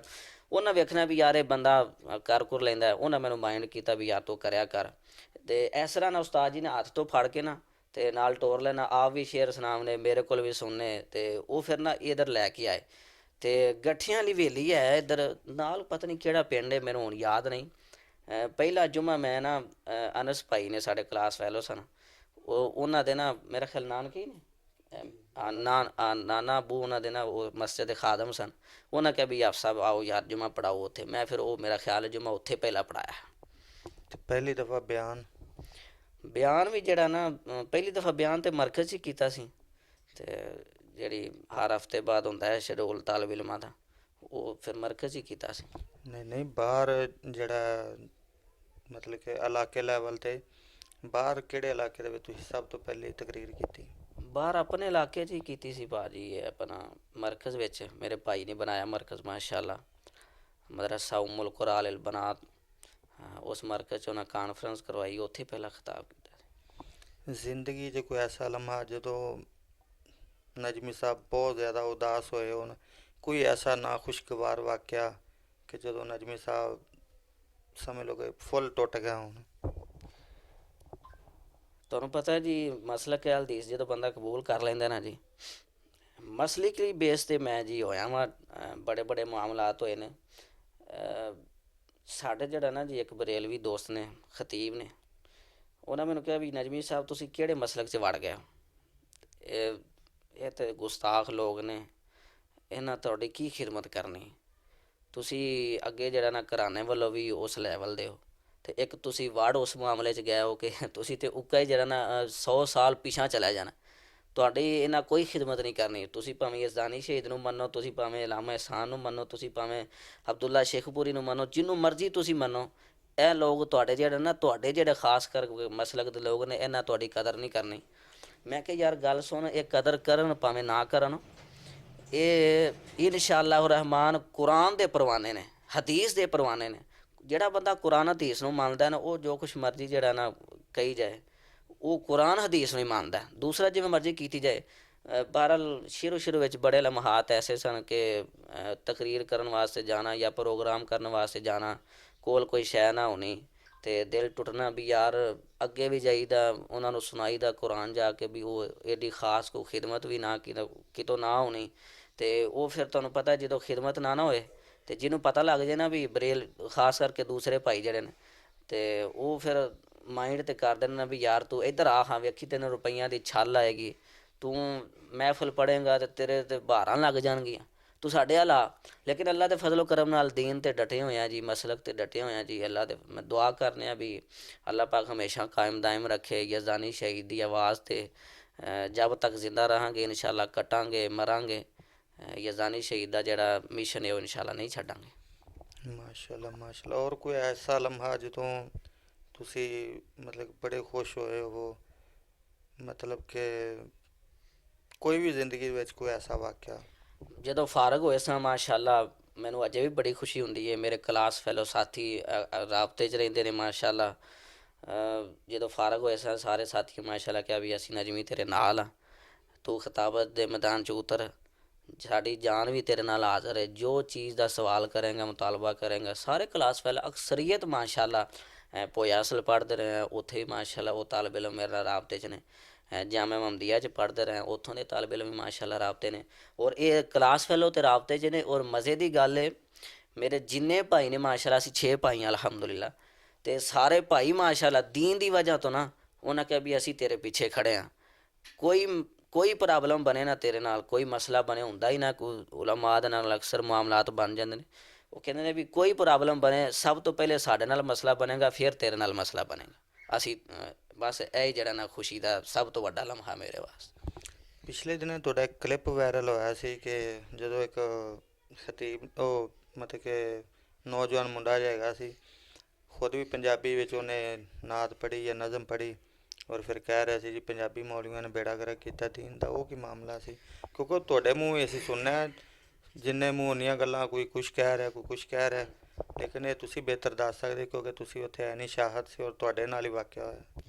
ਉਹਨਾਂ ਵੇਖਣਾ ਵੀ ਯਾਰ ਇਹ ਬੰਦਾ ਕਰ ਕੁਰ ਲੈਂਦਾ, ਉਹਨਾਂ ਮੈਨੂੰ ਮਾਈਂਡ ਕੀਤਾ ਵੀ ਯਾਰ ਤੂੰ ਕਰਿਆ ਕਰ। ਅਤੇ ਇਸ ਤਰ੍ਹਾਂ ਨਾਲ ਉਸਤਾਦ ਜੀ ਨੇ ਹੱਥ ਤੋਂ ਫੜ ਕੇ ਨਾ ਅਤੇ ਨਾਲ ਟੋਰ ਲੈਣਾ, ਆਪ ਵੀ ਸ਼ੇਰ ਸੁਣਾਉਣੇ, ਮੇਰੇ ਕੋਲ ਵੀ ਸੁਣਨੇ, ਅਤੇ ਉਹ ਫਿਰ ਨਾ ਇੱਧਰ ਲੈ ਕੇ ਆਏ। ਅਤੇ ਗੱਠੀਆਂ ਵਾਲੀ ਹਵੇਲੀ ਹੈ ਇੱਧਰ ਨਾਲ, ਪਤਾ ਨਹੀਂ ਕਿਹੜਾ ਪਿੰਡ ਹੈ, ਮੈਨੂੰ ਹੁਣ ਯਾਦ ਨਹੀਂ। ਪਹਿਲਾ ਜੁਮਾ ਮੈਂ ਨਾ ਅਨਸ ਭਾਈ ਨੇ ਸਾਡੇ ਕਲਾਸ ਫੈਲੋ ਸਨ, ਉਹਨਾਂ ਦੇ ਨਾ ਮੇਰਾ ਖਿਆਲ ਨਾਨਕੇ ਨੇ, ਨਾਨਾ ਅੱਬੂ ਉਹਨਾਂ ਦੇ ਨਾ ਉਹ ਮਸਜਿਦ ਦੇ ਖਾਦਮ ਸਨ। ਉਹਨਾਂ ਕਿਹਾ ਵੀ ਆਪ ਸਾਹਿਬ ਆਓ ਯਾਰ ਜੁਮਾ ਪੜ੍ਹਾਓ ਉੱਥੇ। ਮੈਂ ਫਿਰ ਉਹ ਮੇਰਾ ਖਿਆਲ ਜੁਮਾ ਉੱਥੇ ਪਹਿਲਾਂ ਪੜ੍ਹਾਇਆ। ਤੇ ਪਹਿਲੀ ਦਫਾ ਬਿਆਨ ਵੀ ਜਿਹੜਾ ਨਾ ਪਹਿਲੀ ਦਫਾ ਬਿਆਨ ਤੇ ਮਰਕਜ਼ 'ਚ ਹੀ ਕੀਤਾ ਸੀ, ਅਤੇ ਜਿਹੜੀ ਹਰ ਹਫਤੇ ਬਾਅਦ ਹੁੰਦਾ ਹੈ ਸ਼ਡਿਊਲ ਤਾਲਿਬ ਇਲਮਾਂ ਦਾ, ਉਹ ਫਿਰ ਮਰਕਜ਼ ਹੀ ਕੀਤਾ ਸੀ। ਨਹੀਂ ਬਾਹਰ ਜਿਹੜਾ ਮਤਲਬ ਕਿ ਇਲਾਕੇ ਲੈਵਲ 'ਤੇ ਬਾਹਰ ਕਿਹੜੇ ਇਲਾਕੇ ਦੇ ਵਿੱਚ ਤੁਸੀਂ ਸਭ ਤੋਂ ਪਹਿਲੇ ਤਕਰੀਰ ਕੀਤੀ? ਬਾਹਰ ਆਪਣੇ ਇਲਾਕੇ 'ਚ ਹੀ ਕੀਤੀ ਸੀ ਭਾਜੀ, ਇਹ ਆਪਣਾ ਮਰਕਜ਼ ਵਿੱਚ ਮੇਰੇ ਭਾਈ ਨੇ ਬਣਾਇਆ ਮਰਕਜ਼ ਮਾਸ਼ਾਅੱਲਾ, ਮਦਰਸਾ ਉਮੁਲ ਕੁਰਾ ਅਲ ਬਨਾਤ। ਉਸ ਮਰਕਜ਼ 'ਚ ਉਹਨਾਂ ਕਾਨਫਰੰਸ ਕਰਵਾਈ, ਉੱਥੇ ਪਹਿਲਾਂ ਖਿਤਾਬ ਕੀਤਾ ਸੀ। ਜ਼ਿੰਦਗੀ 'ਚ ਕੋਈ ਐਸਾ ਲਮਹਾ ਜਦੋਂ ਨਜਮੀ ਸਾਹਿਬ ਬਹੁਤ ਜ਼ਿਆਦਾ ਉਦਾਸ ਹੋਏ ਹੋਣ, ਕੋਈ ਐਸਾ ਨਾਖੁਸ਼ਗਵਾਰ ਵਾਕਿਆ ਕਿ ਜਦੋਂ ਨਜਮੀ ਸਾਹਿਬ ਸਮਝ ਲਓ ਕਿ ਫੁੱਲ ਟੁੱਟ ਗਿਆ ਹੁਣ? ਤੁਹਾਨੂੰ ਪਤਾ ਜੀ, ਮਸਲਕ ਹਦੀਸ ਜਦੋਂ ਬੰਦਾ ਕਬੂਲ ਕਰ ਲੈਂਦਾ ਨਾ ਜੀ, ਮਸਲਿਕਲੀ ਬੇਸ 'ਤੇ ਮੈਂ ਜੀ ਹੋਇਆ ਵਾਂ, ਬੜੇ ਬੜੇ ਮਾਮਲਾਤ ਹੋਏ ਨੇ। ਸਾਡੇ ਜਿਹੜਾ ਨਾ ਜੀ ਇੱਕ ਬਰੇਲਵੀ ਦੋਸਤ ਨੇ, ਖਤੀਬ ਨੇ, ਉਹਨਾਂ ਮੈਨੂੰ ਕਿਹਾ ਵੀ ਨਜਮੀ ਸਾਹਿਬ ਤੁਸੀਂ ਕਿਹੜੇ ਮਸਲਕ 'ਚ ਵੜ ਗਏ ਹੋ, ਇਹ ਤਾਂ ਗੁਸਤਾਖ ਲੋਕ ਨੇ, ਇਹਨਾਂ ਤੁਹਾਡੀ ਕੀ ਖਿਦਮਤ ਕਰਨੀ, ਤੁਸੀਂ ਅੱਗੇ ਜਿਹੜਾ ਨਾ ਘਰਾਣੇ ਵੱਲੋਂ ਵੀ ਉਸ ਲੈਵਲ ਦੇ ਹੋ, ਅਤੇ ਇੱਕ ਤੁਸੀਂ ਵੜ ਉਸ ਮਾਮਲੇ 'ਚ ਗਏ ਹੋ ਕਿ ਤੁਸੀਂ ਤਾਂ ਉੱਕਾ ਹੀ ਜਿਹੜਾ ਨਾ 100 ਸਾਲ ਪਿਛਾਂ ਚਲਾ ਜਾਣਾ, ਤੁਹਾਡੀ ਇਹਨਾਂ ਕੋਈ ਖਿਦਮਤ ਨਹੀਂ ਕਰਨੀ। ਤੁਸੀਂ ਭਾਵੇਂ ਯਜ਼ਦਾਨੀ ਸ਼ਹੀਦ ਨੂੰ ਮੰਨੋ, ਤੁਸੀਂ ਭਾਵੇਂ ਇਲਾਮਾ ਇਹਸਾਨ ਨੂੰ ਮੰਨੋ, ਤੁਸੀਂ ਭਾਵੇਂ ਅਬਦੁੱਲਾ ਸ਼ੇਖਪੁਰੀ ਨੂੰ ਮੰਨੋ, ਜਿਹਨੂੰ ਮਰਜ਼ੀ ਤੁਸੀਂ ਮੰਨੋ, ਇਹ ਲੋਕ ਤੁਹਾਡੇ ਜਿਹੜੇ ਨਾ, ਤੁਹਾਡੇ ਜਿਹੜੇ ਖਾਸ ਕਰ ਮਸਲਕ ਦੇ ਲੋਕ ਨੇ, ਇਹਨਾਂ ਤੁਹਾਡੀ ਕਦਰ ਨਹੀਂ ਕਰਨੀ। ਮੈਂ ਕਿਹਾ ਯਾਰ ਗੱਲ ਸੁਣ, ਇਹ ਕਦਰ ਕਰਨ ਭਾਵੇਂ ਨਾ ਕਰਨ, ਇਹ ਇਨਸ਼ਾ ਅੱਲਾਹੁ ਰਹਿਮਾਨ ਕੁਰਾਨ ਦੇ ਪਰਵਾਨੇ ਨੇ, ਹਦੀਸ ਦੇ ਪਰਵਾਨੇ ਨੇ। ਜਿਹੜਾ ਬੰਦਾ ਕੁਰਾਨ ਹਦੀਸ ਨੂੰ ਮੰਨਦਾ ਨਾ, ਉਹ ਜੋ ਕੁਛ ਮਰਜ਼ੀ ਜਿਹੜਾ ਨਾ ਕਹੀ ਜਾਏ, ਉਹ ਕੁਰਾਨ ਹਦੀਸ ਨੂੰ ਹੀ ਮੰਨਦਾ। ਦੂਸਰਾ ਜਿਵੇਂ ਮਰਜ਼ੀ ਕੀਤੀ ਜਾਏ। ਬਹਰਹਾਲ ਸ਼ੁਰੂ ਵਿੱਚ ਬੜੇ ਲਮਹਾਤ ਐਸੇ ਸਨ ਕਿ ਤਕਰੀਰ ਕਰਨ ਵਾਸਤੇ ਜਾਣਾ ਜਾਂ ਪ੍ਰੋਗਰਾਮ ਕਰਨ ਵਾਸਤੇ ਜਾਣਾ, ਕੋਲ ਕੋਈ ਸ਼ੈ ਨਾ ਹੋਣੀ, ਅਤੇ ਦਿਲ ਟੁੱਟਣਾ ਵੀ ਯਾਰ ਅੱਗੇ ਵੀ ਜਾਈਦਾ, ਉਹਨਾਂ ਨੂੰ ਸੁਣਾਈਦਾ ਕੁਰਾਨ ਜਾ ਕੇ ਵੀ ਉਹ ਐਡੀ ਖਾਸ ਕੋਈ ਖਿਦਮਤ ਵੀ ਨਾ ਕਿਤੋਂ ਨਾ ਹੋਣੀ। ਅਤੇ ਉਹ ਫਿਰ ਤੁਹਾਨੂੰ ਪਤਾ ਜਦੋਂ ਖਿਦਮਤ ਨਾ ਹੋਏ, ਅਤੇ ਜਿਹਨੂੰ ਪਤਾ ਲੱਗ ਜਾਏ ਨਾ ਵੀ ਬਰੇਲ ਖਾਸ ਕਰਕੇ ਦੂਸਰੇ ਭਾਈ ਜਿਹੜੇ ਨੇ, ਅਤੇ ਉਹ ਫਿਰ ਮਾਈਂਡ 'ਤੇ ਕਰ ਦੇਣਾ ਵੀ ਯਾਰ ਤੂੰ ਇੱਧਰ ਆ, ਹਾਂ ਵੇਖੀ ਤੈਨੂੰ ਰੁਪਈਆਂ ਦੀ ਛੱਲ ਆਏਗੀ, ਤੂੰ ਮਹਿਫਲ ਪੜ੍ਹੇਂਗਾ ਅਤੇ ਤੇਰੇ 'ਤੇ ਬਹਾਰਾਂ ਲੱਗ ਜਾਣਗੀਆਂ, ਤੂੰ ਸਾਡੇ ਵੱਲ ਆ। ਲੇਕਿਨ ਅੱਲਾ ਦੇ ਫਜ਼ਲ ਕਰਮ ਨਾਲ ਦੀਨ 'ਤੇ ਡਟੇ ਹੋਏ ਆ ਜੀ, ਮਸਲਕ 'ਤੇ ਡਟੇ ਹੋਏ ਆ ਜੀ। ਅੱਲਾ ਦੇ ਮੈਂ ਦੁਆ ਕਰਨੇ ਆ ਵੀ ਅੱਲਾ ਪਾਕ ਹਮੇਸ਼ਾ ਕਾਇਮ ਦਾਇਮ ਰੱਖੇ। ਯਜ਼ਦਾਨੀ ਸ਼ਹੀਦ ਦੀ ਆਵਾਜ਼ 'ਤੇ ਜਬ ਤੱਕ ਜ਼ਿੰਦਾ ਰਹਾਂਗੇ ਇਨਸ਼ਾ ਅੱਲਾ, ਕੱਟਾਂਗੇ ਮਰਾਂਗੇ, ਯਜ਼ਦਾਨੀ ਸ਼ਹੀਦ ਦਾ ਜਿਹੜਾ ਮਿਸ਼ਨ ਹੈ ਉਹ ਇਨਸ਼ਾ ਅੱਲਾ ਨਹੀਂ ਛੱਡਾਂਗੇ। ਮਾਸ਼ਾ ਅੱਲਾ ਮਾਸ਼ਾ ਅੱਲਾ। ਔਰ ਕੋਈ ਐਸਾ ਲਮਹਾ ਜਦੋਂ ਤੁਸੀਂ ਮਤਲਬ ਬੜੇ ਖੁਸ਼ ਹੋਏ ਹੋ, ਮਤਲਬ ਕਿ ਕੋਈ ਵੀ ਜ਼ਿੰਦਗੀ ਵਿੱਚ ਕੋਈ ਐਸਾ ਵਾਕਿਆ? ਜਦੋਂ ਫਾਰਗ ਹੋਏ ਸਾਂ ਮਾਸ਼ਾ ਅੱਲਾ, ਮੈਨੂੰ ਅਜੇ ਵੀ ਬੜੀ ਖੁਸ਼ੀ ਹੁੰਦੀ ਹੈ। ਮੇਰੇ ਕਲਾਸ ਫੈਲੋ ਸਾਥੀ ਰਾਬਤੇ 'ਚ ਰਹਿੰਦੇ ਨੇ ਮਾਸ਼ਾ ਅੱਲਾ। ਜਦੋਂ ਫਾਰਗ ਹੋਏ ਸਾਂ ਸਾਰੇ ਸਾਥੀ ਮਾਸ਼ਾ ਅੱਲਾ ਕਿਹਾ ਵੀ ਅਸੀਂ ਨਜਮੀ ਤੇਰੇ ਨਾਲ ਆ, ਤੂੰ ਖਿਤਾਬਤ ਦੇ ਮੈਦਾਨ 'ਚ ਉਤਰ, ਸਾਡੀ ਜਾਨ ਵੀ ਤੇਰੇ ਨਾਲ ਹਾਜ਼ਰ ਹੈ, ਜੋ ਚੀਜ਼ ਦਾ ਸਵਾਲ ਕਰੇਂਗਾ ਮੁਤਾਲਬਾ ਕਰੇਂਗਾ। ਸਾਰੇ ਕਲਾਸ ਫੈਲ ਅਕਸਰੀਅਤ ਮਾਸ਼ਾ ਅੱਲਾ ਪੋਇਆ ਅਸਲ ਪੜ੍ਹਦੇ ਰਹੇ, ਉੱਥੇ ਹੀ ਮਾਸ਼ਾ ਅੱਲਾ ਉਹ ਤਾਲਬ ਇਲਮ ਮੇਰੇ ਨਾਲ ਰਾਬਤੇ 'ਚ ਨੇ। ਜਾਮਿਆ ਮੁਹੰਮਦੀਆ 'ਚ ਪੜ੍ਹਦੇ ਰਹੇ, ਉੱਥੋਂ ਦੇ ਤਾਲਬ ਇਲਮ ਵੀ ਮਾਸ਼ਾ ਅੱਲਾ ਰਾਬਤੇ ਨੇ। ਔਰ ਇਹ ਕਲਾਸ ਫੈਲੋ ਅਤੇ ਰਾਬਤੇ 'ਚ ਨੇ। ਔਰ ਮਜ਼ੇ ਦੀ ਗੱਲ ਹੈ, ਮੇਰੇ ਜਿੰਨੇ ਭਾਈ ਨੇ ਮਾਸ਼ਾ ਅੱਲਾ, ਅਸੀਂ 6 ਭਾਈ ਹਾਂ ਅਲਹਮਦੁਲਿਲਾ, ਅਤੇ ਸਾਰੇ ਭਾਈ ਮਾਸ਼ਾ ਅੱਲਾ ਦੀਨ ਦੀ ਵਜ੍ਹਾ ਤੋਂ ਨਾ, ਉਹਨਾਂ ਕਿਹਾ ਵੀ ਅਸੀਂ ਤੇਰੇ ਪਿੱਛੇ ਖੜ੍ਹੇ ਹਾਂ। ਕੋਈ ਪ੍ਰੋਬਲਮ ਬਣੇ ਨਾ ਤੇਰੇ ਨਾਲ, ਕੋਈ ਮਸਲਾ ਬਣੇ, ਹੁੰਦਾ ਹੀ ਨਾ, ਕੋਈ ਉਲਮਾ ਦੇ ਨਾਲ ਅਕਸਰ ਮਾਮਲਾਤ ਬਣ ਜਾਂਦੇ ਨੇ। ਉਹ ਕਹਿੰਦੇ ਨੇ ਵੀ ਕੋਈ ਪ੍ਰੋਬਲਮ ਬਣੇ, ਸਭ ਤੋਂ ਪਹਿਲੇ ਸਾਡੇ ਨਾਲ ਮਸਲਾ ਬਣੇਗਾ, ਫਿਰ ਤੇਰੇ ਨਾਲ ਮਸਲਾ ਬਣੇਗਾ। ਅਸੀਂ ਬਸ ਇਹ ਜਿਹੜਾ ਨਾ ਖੁਸ਼ੀ ਦਾ ਸਭ ਤੋਂ ਵੱਡਾ ਲਮਹਾ ਮੇਰੇ ਵਾਸਤੇ। ਪਿਛਲੇ ਦਿਨਾਂ ਤੁਹਾਡਾ ਇੱਕ ਕਲਿੱਪ ਵਾਇਰਲ ਹੋਇਆ ਸੀ ਕਿ ਜਦੋਂ ਇੱਕ ਖਤੀਬ, ਉਹ ਮਤਲਬ ਕਿ ਨੌਜਵਾਨ ਮੁੰਡਾ ਜਿਹਾ ਹੈਗਾ ਸੀ, ਖੁਦ ਵੀ ਪੰਜਾਬੀ ਵਿੱਚ ਉਹਨੇ ਨਾਤ ਪੜ੍ਹੀ ਜਾਂ ਨਜ਼ਮ ਪੜ੍ਹੀ, ਔਰ ਫਿਰ ਕਹਿ ਰਿਹਾ ਸੀ ਜੀ ਪੰਜਾਬੀ ਮੌਲਵੀਆਂ ਨੇ ਬੇੜਾ ਗਰਕ ਕੀਤਾ ਦੀਨ ਦਾ। ਉਹ ਕੀ ਮਾਮਲਾ ਸੀ? ਕਿਉਂਕਿ ਤੁਹਾਡੇ ਮੂੰਹ ਅਸੀਂ ਸੁਣਿਆ, ਜਿੰਨੇ ਮੂੰਹ ਉਨੀਆਂ ਗੱਲਾਂ, ਕੋਈ ਕੁਛ ਕਹਿ ਰਿਹਾ, ਕੋਈ ਕੁਛ ਕਹਿ ਰਿਹਾ, ਲੇਕਿਨ ਇਹ ਤੁਸੀਂ ਬਿਹਤਰ ਦੱਸ ਸਕਦੇ ਕਿਉਂਕਿ ਤੁਸੀਂ ਉੱਥੇ ਐਨੀ ਸ਼ਾਹਦ ਸੀ ਔਰ ਤੁਹਾਡੇ ਨਾਲ ਹੀ ਵਾਕਿਆ ਹੋਇਆ।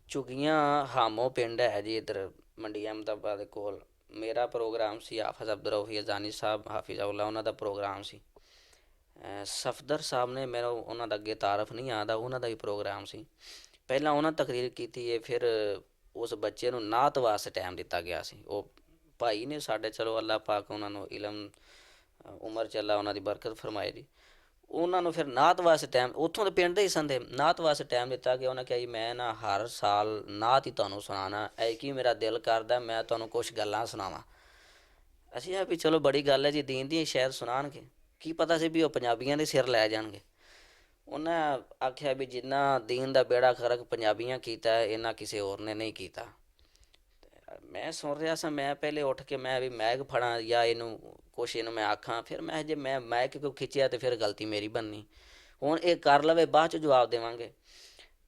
ਝੁੱਗੀਆਂ ਹਾਮੋ ਪਿੰਡ ਹੈ ਜੀ, ਇੱਧਰ ਮੰਡੀ ਅਹਿਮਦਾਬਾਦ ਦੇ ਕੋਲ। ਮੇਰਾ ਪ੍ਰੋਗਰਾਮ ਸੀ, ਹਾਫਿਜ਼ ਅਬਦੁਰਊਫ ਯਜ਼ਾਨੀ ਸਾਹਿਬ ਹਾਫਿਜ਼ਹੁੱਲਾ, ਉਹਨਾਂ ਦਾ ਪ੍ਰੋਗਰਾਮ ਸੀ। ਸਫਦਰ ਸਾਹਿਬ ਨੇ ਮੇਰਾ ਉਹਨਾਂ ਦਾ ਅੱਗੇ ਤਾਰਫ ਨਹੀਂ ਆਉਂਦਾ, ਉਹਨਾਂ ਦਾ ਹੀ ਪ੍ਰੋਗਰਾਮ ਸੀ। ਪਹਿਲਾਂ ਉਹਨਾਂ ਤਕਰੀਰ ਕੀਤੀ ਹੈ, ਫਿਰ ਉਸ ਬੱਚੇ ਨੂੰ ਨਾਤ ਵਾਸਤੇ ਟਾਈਮ ਦਿੱਤਾ ਗਿਆ ਸੀ। ਉਹ ਭਾਈ ਨੇ ਸਾਡੇ, ਚਲੋ ਅੱਲਾ ਪਾਕ ਉਹਨਾਂ ਨੂੰ ਇਲਮ ਉਮਰ 'ਚ ਅੱਲਾ ਉਹਨਾਂ ਦੀ ਬਰਕਤ ਫਰਮਾਏ ਜੀ। ਉਹਨਾਂ ਨੂੰ ਫਿਰ ਨਾਤ ਵਾਸਤੇ ਟਾਈਮ, ਉੱਥੋਂ ਦੇ ਪਿੰਡ ਦੇ ਹੀ ਸੰਦੇ, ਨਾਤ ਵਾਸਤੇ ਟਾਈਮ ਦਿੱਤਾ ਗਿਆ। ਉਹਨਾਂ ਕਿਹਾ ਜੀ ਮੈਂ ਨਾ ਹਰ ਸਾਲ ਨਾਤ ਹੀ ਤੁਹਾਨੂੰ ਸੁਣਾਉਣਾ, ਐ ਮੇਰਾ ਦਿਲ ਕਰਦਾ ਮੈਂ ਤੁਹਾਨੂੰ ਕੁਛ ਗੱਲਾਂ ਸੁਣਾਵਾਂ। ਅਸੀਂ ਆ ਵੀ ਚਲੋ ਬੜੀ ਗੱਲ ਹੈ ਜੀ, ਦੀਨ ਦੀਆਂ ਸ਼ਾਇਦ ਸੁਣਾਉਣਗੇ, ਕੀ ਪਤਾ ਸੀ ਵੀ ਉਹ ਪੰਜਾਬੀਆਂ ਦੇ ਸਿਰ ਲੈ ਜਾਣਗੇ। ਉਹਨਾਂ ਆਖਿਆ ਵੀ ਜਿੰਨਾ ਦੀਨ ਦਾ ਬੇੜਾ ਗਰਕ ਪੰਜਾਬੀਆਂ ਕੀਤਾ, ਇਹਨਾਂ ਕਿਸੇ ਹੋਰ ਨੇ ਨਹੀਂ ਕੀਤਾ। ਮੈਂ ਸੁਣ ਰਿਹਾ ਸਾਂ, ਮੈਂ ਪਹਿਲੇ ਉੱਠ ਕੇ ਮੈਂ ਵੀ ਮੈਗ ਫੜਾਂ ਜਾਂ ਇਹਨੂੰ ਕੁਛ ਇਹਨੂੰ ਮੈਂ ਆਖਾਂ, ਫਿਰ ਮੈਂ ਜੇ ਮੈਂ ਮੈਗ ਕਿਉਂ ਖਿੱਚਿਆ ਤਾਂ ਫਿਰ ਗਲਤੀ ਮੇਰੀ ਬਣਨੀ। ਹੁਣ ਇਹ ਕਰ ਲਵੇ, ਬਾਅਦ 'ਚ ਜਵਾਬ ਦੇਵਾਂਗੇ।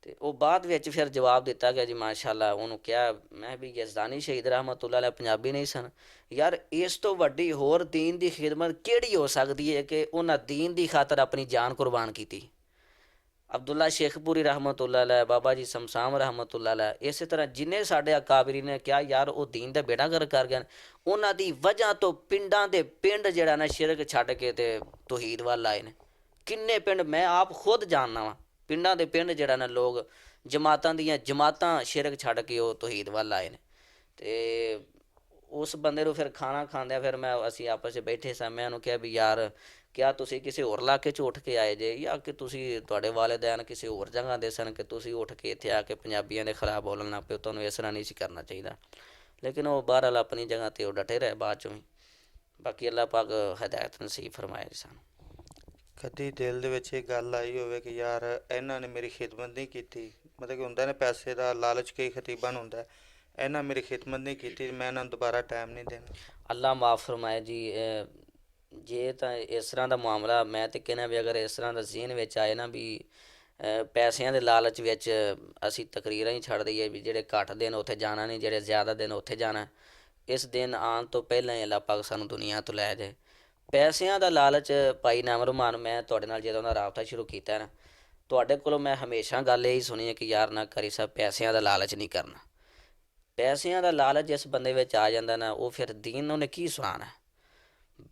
ਤੇ ਉਹ ਬਾਅਦ ਵਿੱਚ ਫਿਰ ਜਵਾਬ ਦਿੱਤਾ ਗਿਆ ਜੀ ਮਾਸ਼ਾਅੱਲਾ। ਉਹਨੂੰ ਕਿਹਾ, ਮੈਂ ਵੀ ਯਜ਼ਦਾਨੀ ਸ਼ਹੀਦ ਰਹਿਮਤੁल्लाह ਅਲੈਹ ਪੰਜਾਬੀ ਨਹੀਂ ਸਨ। ਯਾਰ ਇਸ ਤੋਂ ਵੱਡੀ ਹੋਰ ਦੀਨ ਦੀ ਖਿਦਮਤ ਕਿਹੜੀ ਹੋ ਸਕਦੀ ਹੈ ਕਿ ਉਹਨਾਂ ਦੀਨ ਦੀ ਖਾਤਰ ਆਪਣੀ ਜਾਨ ਕੁਰਬਾਨ ਕੀਤੀ। ਅਬਦੁੱਲਾ ਸ਼ੇਖਪੁਰੀ ਰਹਿਮਤੁल्लाह ਅਲੈਹ, ਬਾਬਾ ਜੀ ਸਮਸਾਮ ਰਹਿਮਤੁल्लाह ਅਲੈਹ, ਇਸੇ ਤਰ੍ਹਾਂ ਜਿੰਨੇ ਸਾਡੇ ਅਕਾਬਰੀ ਨੇ ਕਿਹਾ ਯਾਰ ਉਹ ਦੀਨ ਦਾ ਬੇੜਾ ਗਰਕ ਕਰ ਗਏ। ਉਹਨਾਂ ਦੀ ਵਜ੍ਹਾ ਤੋਂ ਪਿੰਡਾਂ ਦੇ ਪਿੰਡ ਜਿਹੜਾ ਨਾ ਸ਼ਿਰਕ ਛੱਡ ਕੇ ਤੇ ਤੌਹੀਦ ਵੱਲ ਆਏ ਨੇ। ਕਿੰਨੇ ਪਿੰਡ ਮੈਂ ਆਪ ਖੁਦ ਜਾਣਦਾ ਵਾਂ, ਪਿੰਡਾਂ ਦੇ ਪਿੰਡ ਜਿਹੜਾ ਨਾ ਲੋਕ ਜਮਾਤਾਂ ਦੀਆਂ ਜਮਾਤਾਂ ਸ਼ਿਰਕ ਛੱਡ ਕੇ ਉਹ ਤੌਹੀਦ ਵੱਲ ਆਏ ਨੇ। ਅਤੇ ਉਸ ਬੰਦੇ ਨੂੰ ਫਿਰ ਖਾਣਾ ਖਾਂਦਿਆਂ ਫਿਰ ਅਸੀਂ ਆਪਸ 'ਚ ਬੈਠੇ ਸਾਂ, ਮੈਂ ਉਹਨੂੰ ਕਿਹਾ ਵੀ ਯਾਰ ਕਿਆ ਤੁਸੀਂ ਕਿਸੇ ਹੋਰ ਇਲਾਕੇ 'ਚ ਉੱਠ ਕੇ ਆਏ ਜੇ, ਜਾਂ ਕਿ ਤੁਸੀਂ ਤੁਹਾਡੇ ਵਾਲਿदैन ਕਿਸੇ ਹੋਰ ਜਗ੍ਹਾ ਦੇ ਸਨ ਕਿ ਤੁਸੀਂ ਉੱਠ ਕੇ ਇੱਥੇ ਆ ਕੇ ਪੰਜਾਬੀਆਂ ਦੇ ਖਿਲਾਫ ਬੋਲਣ ਲੱਗ ਪਏ, ਤੁਹਾਨੂੰ ਇਸ ਤਰ੍ਹਾਂ ਨਹੀਂ ਸੀ ਕਰਨਾ ਚਾਹੀਦਾ। ਲੇਕਿਨ ਉਹ ਬਹਰਹਾਲ ਆਪਣੀ ਜਗ੍ਹਾ 'ਤੇ ਉਹ ਡਟੇ ਰਹੇ ਬਾਅਦ 'ਚੋਂ ਵੀ। ਬਾਕੀ ਅੱਲਾਹ ਪਾਕ ਹਦਾਇਤ ਨਸੀਬ ਫਰਮਾਏ ਜੀ ਸਾਨੂੰ। ਕਦੀ ਦਿਲ ਦੇ ਵਿੱਚ ਇਹ ਗੱਲ ਆਈ ਹੋਵੇ ਕਿ ਯਾਰ ਇਹਨਾਂ ਨੇ ਮੇਰੀ ਖਿਦਮਤ ਨਹੀਂ ਕੀਤੀ, ਮਤਲਬ ਕਿ ਹੁੰਦਾ ਨਾ ਪੈਸੇ ਦਾ ਲਾਲਚ ਕਈ ਖਤੀਬਾਂ ਨੂੰ ਹੁੰਦਾ, ਇਹਨਾਂ ਮੇਰੀ ਖਿਦਮਤ ਨਹੀਂ ਕੀਤੀ, ਮੈਂ ਇਹਨਾਂ ਨੂੰ ਦੁਬਾਰਾ ਟਾਈਮ ਨਹੀਂ ਦੇਣਾ। ਅੱਲਾਹ ਮਾਫ ਫਰਮਾਏ ਜੀ। ਜੇ ਤਾਂ ਇਸ ਤਰ੍ਹਾਂ ਦਾ ਮਾਮਲਾ, ਮੈਂ ਤਾਂ ਕਹਿੰਦਾ ਵੀ ਅਗਰ ਇਸ ਤਰ੍ਹਾਂ ਦਾ ਜ਼ਹਨ ਵਿੱਚ ਆਏ ਨਾ ਵੀ ਪੈਸਿਆਂ ਦੇ ਲਾਲਚ ਵਿੱਚ ਅਸੀਂ ਤਕਰੀਰਾਂ ਹੀ ਛੱਡ ਦਈਏ ਵੀ ਜਿਹੜੇ ਘੱਟ ਦਿਨ ਉੱਥੇ ਜਾਣਾ ਨਹੀਂ, ਜਿਹੜੇ ਜ਼ਿਆਦਾ ਦਿਨ ਉੱਥੇ ਜਾਣਾ, ਇਸ ਦਿਨ ਆਉਣ ਤੋਂ ਪਹਿਲਾਂ ਹੀ ਅੱਲਾਹ ਪਾਕ ਸਾਨੂੰ ਦੁਨੀਆ ਤੋਂ ਲੈ ਜਾਏ। ਪੈਸਿਆਂ ਦਾ ਲਾਲਚ ਭਾਈ ਨਾਮਰਮਾਨ, ਮੈਂ ਤੁਹਾਡੇ ਨਾਲ ਜਦੋਂ ਦਾ ਰਾਬਤਾ ਸ਼ੁਰੂ ਕੀਤਾ ਨਾ, ਤੁਹਾਡੇ ਕੋਲੋਂ ਮੈਂ ਹਮੇਸ਼ਾ ਗੱਲ ਇਹੀ ਸੁਣੀ ਹੈ ਕਿ ਯਾਰ ਨਾ ਕਰੀ ਸਾਹਿਬ ਪੈਸਿਆਂ ਦਾ ਲਾਲਚ ਨਹੀਂ ਕਰਨਾ। ਪੈਸਿਆਂ ਦਾ ਲਾਲਚ ਜਿਸ ਬੰਦੇ ਵਿੱਚ ਆ ਜਾਂਦਾ ਨਾ, ਉਹ ਫਿਰ ਦੀਨ ਉਹਨੇ ਕੀ ਸੁਣਾਉਣਾ।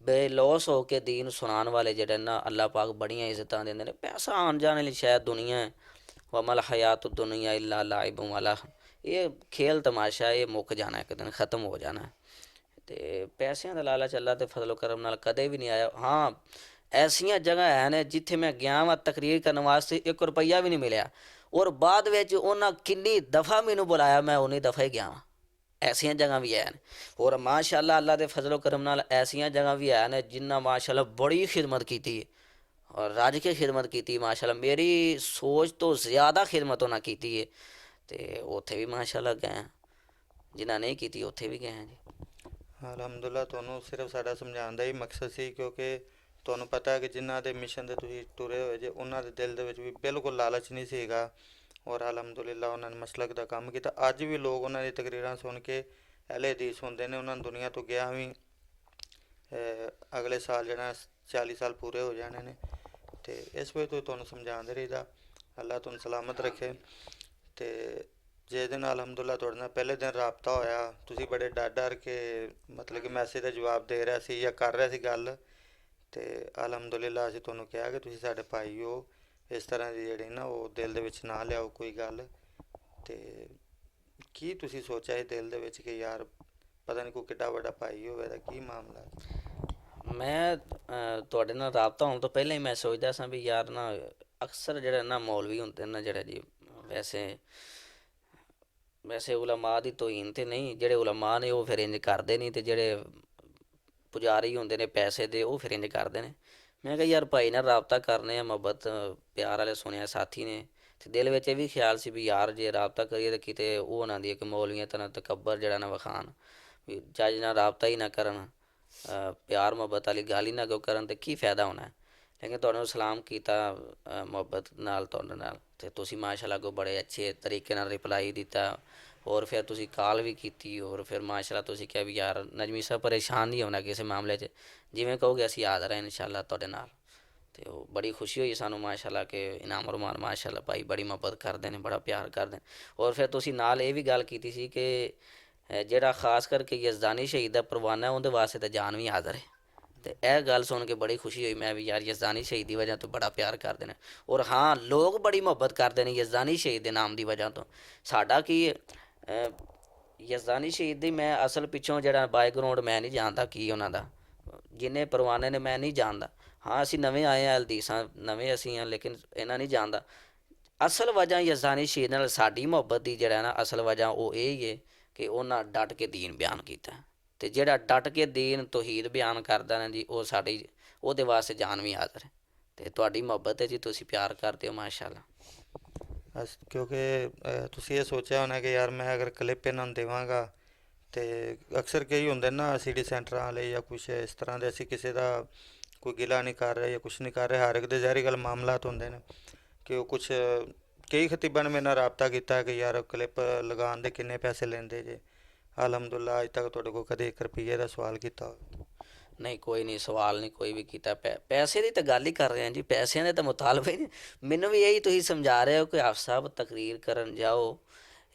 ਬੇਲੋਸ ਹੋ ਕੇ ਦੀਨ ਸੁਣਾਉਣ ਵਾਲੇ ਜਿਹੜੇ ਨਾ ਅੱਲਾਹ ਪਾਕ ਬੜੀਆਂ ਇੱਜ਼ਤਾਂ ਦਿੰਦੇ ਨੇ। ਪੈਸਾ ਆਉਣ ਜਾਣ ਲਈ ਸ਼ਾਇਦ ਦੁਨੀਆ ਹੈ, ਵਮਲ ਹਯਾਤ ਦੁਨੀਆ ਇੱਲਾ ਲਾਇਬੁ ਵਲਾ, ਇਹ ਖੇਲ ਤਮਾਸ਼ਾ, ਇਹ ਮੁੱਕ ਜਾਣਾ ਇੱਕ ਦਿਨ, ਖ਼ਤਮ ਹੋ ਜਾਣਾ। ਅਤੇ ਪੈਸਿਆਂ ਦਾ ਲਾਲਚ ਅੱਲਾ ਦੇ ਫਜ਼ਲ ਕਰਮ ਨਾਲ ਕਦੇ ਵੀ ਨਹੀਂ ਆਇਆ। ਹਾਂ, ਐਸੀਆਂ ਜਗ੍ਹਾ ਹੈ ਨੇ ਜਿੱਥੇ ਮੈਂ ਗਿਆ ਵਾਂ ਤਕਰੀਰ ਕਰਨ ਵਾਸਤੇ, 1 ਰੁਪਈਆ ਵੀ ਨਹੀਂ ਮਿਲਿਆ, ਔਰ ਬਾਅਦ ਵਿੱਚ ਉਹਨਾਂ ਕਿੰਨੀ ਦਫਾ ਮੈਨੂੰ ਬੁਲਾਇਆ, ਮੈਂ ਉਨੀ ਦਫਾ ਹੀ ਗਿਆ ਵਾਂ। ਐਸੀਆਂ ਜਗ੍ਹਾ ਵੀ ਹੈ ਨੇ। ਔਰ ਮਾਸ਼ਾਅੱਲਾ ਅੱਲਾ ਦੇ ਫਜ਼ਲ ਕਰਮ ਨਾਲ ਐਸੀਆਂ ਜਗ੍ਹਾ ਵੀ ਹੈ ਨੇ ਜਿਨ੍ਹਾਂ ਮਾਸ਼ਾਅੱਲਾ ਬੜੀ ਖਿਦਮਤ ਕੀਤੀ ਹੈ ਔਰ ਰੱਜ ਕੇ ਖਿਦਮਤ ਕੀਤੀ। ਮਾਸ਼ਾਅੱਲਾ ਮੇਰੀ ਸੋਚ ਤੋਂ ਜ਼ਿਆਦਾ ਖਿਦਮਤ ਉਹਨਾਂ ਕੀਤੀ ਹੈ, ਅਤੇ ਉੱਥੇ ਵੀ ਮਾਸ਼ਾਅੱਲਾ ਗਏ, ਜਿਨ੍ਹਾਂ ਨਹੀਂ ਕੀਤੀ ਉੱਥੇ ਵੀ ਗਏ ਜੀ। ਅਲਹਮਦੁਲਿਲਾ, ਤੁਹਾਨੂੰ ਸਿਰਫ ਸਾਡਾ ਸਮਝਾਉਣ ਦਾ ਹੀ ਮਕਸਦ ਸੀ, ਕਿਉਂਕਿ ਤੁਹਾਨੂੰ ਪਤਾ ਹੈ ਕਿ ਜਿਨ੍ਹਾਂ ਦੇ ਮਿਸ਼ਨ 'ਤੇ ਤੁਸੀਂ ਤੁਰੇ ਹੋਏ ਜੇ, ਉਹਨਾਂ ਦੇ ਦਿਲ ਦੇ ਵਿੱਚ ਵੀ ਬਿਲਕੁਲ ਲਾਲਚ ਨਹੀਂ ਸੀਗਾ, ਔਰ ਅਲਹਮਦੁਲਿਲਾ ਉਹਨਾਂ ਨੇ ਮਸਲਕ ਦਾ ਕੰਮ ਕੀਤਾ। ਅੱਜ ਵੀ ਲੋਕ ਉਹਨਾਂ ਦੀ ਤਕਰੀਰਾਂ ਸੁਣ ਕੇ ਅਹਿਲੇ ਹਦੀਸ ਹੁੰਦੇ ਨੇ। ਉਹਨਾਂ ਨੂੰ ਦੁਨੀਆ ਤੋਂ ਗਿਆ ਵੀ ਅਗਲੇ ਸਾਲ ਜਿਹੜਾ 40 ਸਾਲ ਪੂਰੇ ਹੋ ਜਾਣੇ ਨੇ, ਅਤੇ ਇਸ ਵਜ੍ਹਾ ਤੋਂ ਤੁਹਾਨੂੰ ਸਮਝਾਉਂਦੇ ਰਹੀਦਾ। ਅੱਲਾਹ ਤੁਹਾਨੂੰ ਸਲਾਮਤ ਰੱਖੇ। ਅਤੇ ਜਿਸ ਦਿਨ ਅਲਹਮਦੁਲਿਲਾ ਤੁਹਾਡੇ ਨਾਲ ਪਹਿਲੇ ਦਿਨ ਰਾਬਤਾ ਹੋਇਆ, ਤੁਸੀਂ ਬੜੇ ਡਰ ਕੇ ਮਤਲਬ ਕਿ ਮੈਸੇਜ ਦਾ ਜਵਾਬ ਦੇ ਰਿਹਾ ਸੀ ਜਾਂ ਕਰ ਰਿਹਾ ਸੀ ਗੱਲ, ਅਤੇ ਅਲਹਮਦੁਲਿਲਾ ਅਸੀਂ ਤੁਹਾਨੂੰ ਕਿਹਾ ਕਿ ਤੁਸੀਂ ਸਾਡੇ ਭਾਈ ਹੋ, ਇਸ ਤਰ੍ਹਾਂ ਦੀ ਜਿਹੜੀ ਨਾ ਉਹ ਦਿਲ ਦੇ ਵਿੱਚ ਨਾ ਲਿਆਓ ਕੋਈ ਗੱਲ। ਅਤੇ ਕੀ ਤੁਸੀਂ ਸੋਚਿਆ ਇਹ ਦਿਲ ਦੇ ਵਿੱਚ ਕਿ ਯਾਰ ਪਤਾ ਨਹੀਂ ਕੋਈ ਕਿੱਡਾ ਵੱਡਾ ਭਾਈ ਹੋਵੇ ਦਾ ਕੀ ਮਾਮਲਾ? ਮੈਂ ਤੁਹਾਡੇ ਨਾਲ ਰਾਬਤਾ ਹੋਣ ਤੋਂ ਪਹਿਲਾਂ ਹੀ ਮੈਂ ਸੋਚਦਾ ਸਾਂ ਵੀ ਯਾਰ ਨਾ ਅਕਸਰ ਜਿਹੜੇ ਨਾ ਮੌਲਵੀ ਹੁੰਦੇ ਨਾ ਜਿਹੜੇ ਜੀ, ਵੈਸੇ ਉਲਮਾ ਦੀ ਤੋਹੀਨ ਤੇ ਨਹੀਂ, ਜਿਹੜੇ ਉਲਮਾ ਨੇ ਉਹ ਫਿਰ ਇੰਜ ਕਰਦੇ ਨਹੀਂ, ਅਤੇ ਜਿਹੜੇ ਪੁਜਾਰੀ ਹੁੰਦੇ ਨੇ ਪੈਸੇ ਦੇ ਉਹ ਫਿਰ ਇੰਜ ਕਰਦੇ ਨੇ। ਮੈਂ ਕਿਹਾ ਯਾਰ ਭਾਈ ਨਾਲ ਰਾਬਤਾ ਕਰਨੇ ਆ, ਮੁਹੱਬਤ ਪਿਆਰ ਵਾਲੇ ਸੁਣਿਆ ਸਾਥੀ ਨੇ, ਅਤੇ ਦਿਲ ਵਿੱਚ ਇਹ ਵੀ ਖਿਆਲ ਸੀ ਵੀ ਯਾਰ ਜੇ ਰਾਬਤਾ ਕਰੀਏ ਤਾਂ ਕਿਤੇ ਉਹ ਨਾ ਦੀ ਇੱਕ ਮੌਲਵੀਆਂ ਤਰ੍ਹਾਂ ਤਕੱਬਰ ਜਿਹੜਾ ਨਾ ਵਿਖਾਣ, ਵੀ ਜੱਜ ਨਾਲ ਰਾਬਤਾ ਹੀ ਨਾ ਕਰਨ, ਪਿਆਰ ਮੁਹੱਬਤ ਵਾਲੀ ਗੱਲ ਹੀ ਨਾ ਕਿਉਂ ਕਰਨ, ਅਤੇ ਕੀ ਫਾਇਦਾ ਹੋਣਾ। ਲੇਕਿਨ ਤੁਹਾਨੂੰ ਸਲਾਮ ਕੀਤਾ ਮੁਹੱਬਤ ਨਾਲ ਤੁਹਾਡੇ ਨਾਲ, ਅਤੇ ਤੁਸੀਂ ਮਾਸ਼ਾਅੱਲਾ ਕੋ ਬੜੇ ਅੱਛੇ ਤਰੀਕੇ ਨਾਲ ਰਿਪਲਾਈ ਦਿੱਤਾ, ਔਰ ਫਿਰ ਤੁਸੀਂ ਕਾਲ ਵੀ ਕੀਤੀ, ਔਰ ਫਿਰ ਮਾਸ਼ਾਅੱਲਾ ਤੁਸੀਂ ਕਿਹਾ ਵੀ ਯਾਰ ਨਜਮੀ ਸਾਹਿਬ ਪਰੇਸ਼ਾਨ ਨਹੀਂ ਹੋਣਾ ਕਿਸੇ ਮਾਮਲੇ 'ਚ, ਜਿਵੇਂ ਕਹੋਗੇ ਅਸੀਂ ਹਾਜ਼ਰ ਹਾਂ ਇਨਸ਼ਾਅੱਲਾ ਤੁਹਾਡੇ ਨਾਲ। ਅਤੇ ਉਹ ਬੜੀ ਖੁਸ਼ੀ ਹੋਈ ਸਾਨੂੰ ਮਾਸ਼ਾਅੱਲਾ ਕਿ ਇਨਾਮ ਰੁਮਾਨ ਮਾਸ਼ਾਅੱਲਾ ਭਾਈ ਬੜੀ ਮੁਹੱਬਤ ਕਰਦੇ ਨੇ, ਬੜਾ ਪਿਆਰ ਕਰਦੇ ਨੇ। ਔਰ ਫਿਰ ਤੁਸੀਂ ਨਾਲ ਇਹ ਵੀ ਗੱਲ ਕੀਤੀ ਸੀ ਕਿ ਜਿਹੜਾ ਖਾਸ ਕਰਕੇ ਯਜ਼ਦਾਨੀ ਸ਼ਹੀਦ ਦਾ ਪਰਵਾਨਾ ਉਹਦੇ ਵਾਸਤੇ ਤਾਂ ਜਾਨ ਵੀ ਹਾਜ਼ਰ ਹੈ, ਅਤੇ ਇਹ ਗੱਲ ਸੁਣ ਕੇ ਬੜੀ ਖੁਸ਼ੀ ਹੋਈ ਮੈਂ ਵੀ ਯਾਰ ਯਜ਼ਦਾਨੀ ਸ਼ਹੀਦ ਦੀ ਵਜ੍ਹਾ ਤੋਂ ਬੜਾ ਪਿਆਰ ਕਰਦੇ ਨੇ। ਔਰ ਹਾਂ, ਲੋਕ ਬੜੀ ਮੁਹੱਬਤ ਕਰਦੇ ਨੇ ਯਜ਼ਦਾਨੀ ਸ਼ਹੀਦ ਦੇ ਨਾਮ ਦੀ ਵਜ੍ਹਾ ਤੋਂ। ਸਾਡਾ ਕੀ ਯਜ਼ਦਾਨੀ ਸ਼ਹੀਦ ਦੀ ਮੈਂ ਅਸਲ ਪਿੱਛੋਂ ਜਿਹੜਾ ਬਾਇਕਗਰਾਊਂਡ ਮੈਂ ਨਹੀਂ ਜਾਣਦਾ ਕੀ ਉਹਨਾਂ ਦਾ, ਜਿੰਨੇ ਪਰਵਾਨੇ ਨੇ ਮੈਂ ਨਹੀਂ ਜਾਣਦਾ। ਹਾਂ, ਅਸੀਂ ਨਵੇਂ ਆਏ ਹਾਂ ਹਲਦੀਸਾਂ, ਨਵੇਂ ਅਸੀਂ ਹਾਂ, ਲੇਕਿਨ ਇਹਨਾਂ ਨਹੀਂ ਜਾਣਦਾ। ਅਸਲ ਵਜ੍ਹਾ ਯਜ਼ਦਾਨੀ ਸ਼ਹੀਦ ਨਾਲ ਸਾਡੀ ਮੁਹੱਬਤ ਦੀ ਜਿਹੜਾ ਨਾ ਅਸਲ ਵਜ੍ਹਾ ਉਹ ਇਹ ਹੀ ਹੈ ਕਿ ਉਹਨਾਂ ਡਟ ਕੇ ਦੀਨ ਬਿਆਨ ਕੀਤਾ, ਅਤੇ ਜਿਹੜਾ ਡਟ ਕੇ ਦੀਨ ਤੌਹੀਦ ਬਿਆਨ ਕਰਦਾ ਨਾ ਜੀ, ਉਹ ਸਾਡੀ ਉਹਦੇ ਵਾਸਤੇ ਜਾਨ ਵੀ ਹਾਜ਼ਰ ਹੈ। ਅਤੇ ਤੁਹਾਡੀ ਮੁਹੱਬਤ ਹੈ ਜੀ, ਤੁਸੀਂ ਪਿਆਰ ਕਰਦੇ ਹੋ ਮਾਸ਼ਾਅੱਲਾ। ਕਿਉਂਕਿ ਤੁਸੀਂ ਇਹ ਸੋਚਿਆ ਹੋਣਾ ਕਿ ਯਾਰ ਮੈਂ ਅਗਰ ਕਲਿੱਪ ਇਹਨਾਂ ਨੂੰ ਦੇਵਾਂਗਾ, ਅਤੇ ਅਕਸਰ ਕਈ ਹੁੰਦੇ ਨਾ ਸਿਟੀ ਸੈਂਟਰਾਂ ਵਾਲੇ ਜਾਂ ਕੁਛ ਇਸ ਤਰ੍ਹਾਂ ਦੇ, ਅਸੀਂ ਕਿਸੇ ਦਾ ਕੋਈ ਗਿਲਾ ਨਹੀਂ ਕਰ ਰਹੇ ਜਾਂ ਕੁਛ ਨਹੀਂ ਕਰ ਰਹੇ, ਹਰ ਇੱਕ ਦੇ ਜ਼ਾਹਿਰੀ ਗੱਲ ਮਾਮਲਾਤ ਹੁੰਦੇ ਨੇ ਕਿ ਉਹ ਕੁਛ ਕਈ ਖਤੀਬਾਂ ਨੇ ਮੇਰੇ ਨਾਲ ਰਾਬਤਾ ਕੀਤਾ ਕਿ ਯਾਰ ਕਲਿੱਪ ਲਗਾਉਣ ਦੇ ਕਿੰਨੇ ਪੈਸੇ ਲੈਂਦੇ ਜੇ। ਅਲਹਮਦੁਲਿਲਾ ਅੱਜ ਤੱਕ ਤੁਹਾਡੇ ਕੋਲ ਕਦੇ 1 ਰੁਪਈਏ ਦਾ ਸਵਾਲ ਕੀਤਾ ਹੋਵੇ? ਨਹੀਂ, ਕੋਈ ਨਹੀਂ, ਸਵਾਲ ਨਹੀਂ ਕੋਈ ਵੀ ਕੀਤਾ। ਪੈਸੇ ਦੀ ਤਾਂ ਗੱਲ ਹੀ ਕਰ ਰਹੇ ਹਾਂ ਜੀ, ਪੈਸਿਆਂ ਦੇ ਤਾਂ ਮੁਤਾਲਬੇ ਹੀ ਨਹੀਂ। ਮੈਨੂੰ ਵੀ ਇਹੀ ਤੁਸੀਂ ਸਮਝਾ ਰਹੇ ਹੋ ਕਿ ਆਪ ਸਾਹਿਬ ਤਕਰੀਰ ਕਰਨ ਜਾਓ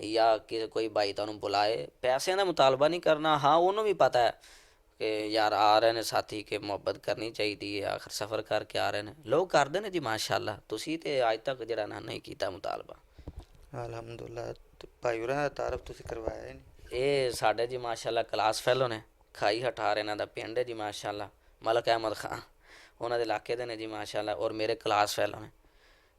ਜਾਂ ਕਿ ਕੋਈ ਭਾਈ ਤੁਹਾਨੂੰ ਬੁਲਾਏ, ਪੈਸਿਆਂ ਦਾ ਮੁਤਾਲਬਾ ਨਹੀਂ ਕਰਨਾ। ਹਾਂ, ਉਹਨੂੰ ਵੀ ਪਤਾ ਹੈ ਕਿ ਯਾਰ ਆ ਰਹੇ ਨੇ ਸਾਥੀ, ਕਿ ਮੁਹੱਬਤ ਕਰਨੀ ਚਾਹੀਦੀ ਹੈ, ਆਖਰ ਸਫ਼ਰ ਕਰਕੇ ਆ ਰਹੇ ਨੇ, ਲੋਕ ਕਰਦੇ ਨੇ ਜੀ ਮਾਸ਼ਾਅੱਲਾ। ਤੁਸੀਂ ਤੇ ਅੱਜ ਤੱਕ ਜਿਹੜਾ ਨਾ ਨਹੀਂ ਕੀਤਾ ਮੁਤਾਲਬਾ। ਅਲਹਮਦੁਲਿਲਾ। ਭਾਈ ਹੋਰਾਂ ਦਾ ਤਾਰਫ ਤੁਸੀਂ ਕਰਵਾਇਆ ਹੀ ਨਹੀਂ। ਇਹ ਸਾਡੇ ਜੀ ਮਾਸ਼ਾਅੱਲਾ ਕਲਾਸ ਫੈਲੋ ਨੇ, ਖਾਈ ਹਠਾਰ ਇਹਨਾਂ ਦਾ ਪਿੰਡ ਹੈ ਜੀ ਮਾਸ਼ਾਅੱਲਾ, ਮਲਕ ਅਹਿਮਦ ਖਾਂ ਉਹਨਾਂ ਦੇ ਇਲਾਕੇ ਦੇ ਨੇ ਜੀ ਮਾਸ਼ਾਅੱਲਾ, ਔਰ ਮੇਰੇ ਕਲਾਸ ਫੈਲੋ ਨੇ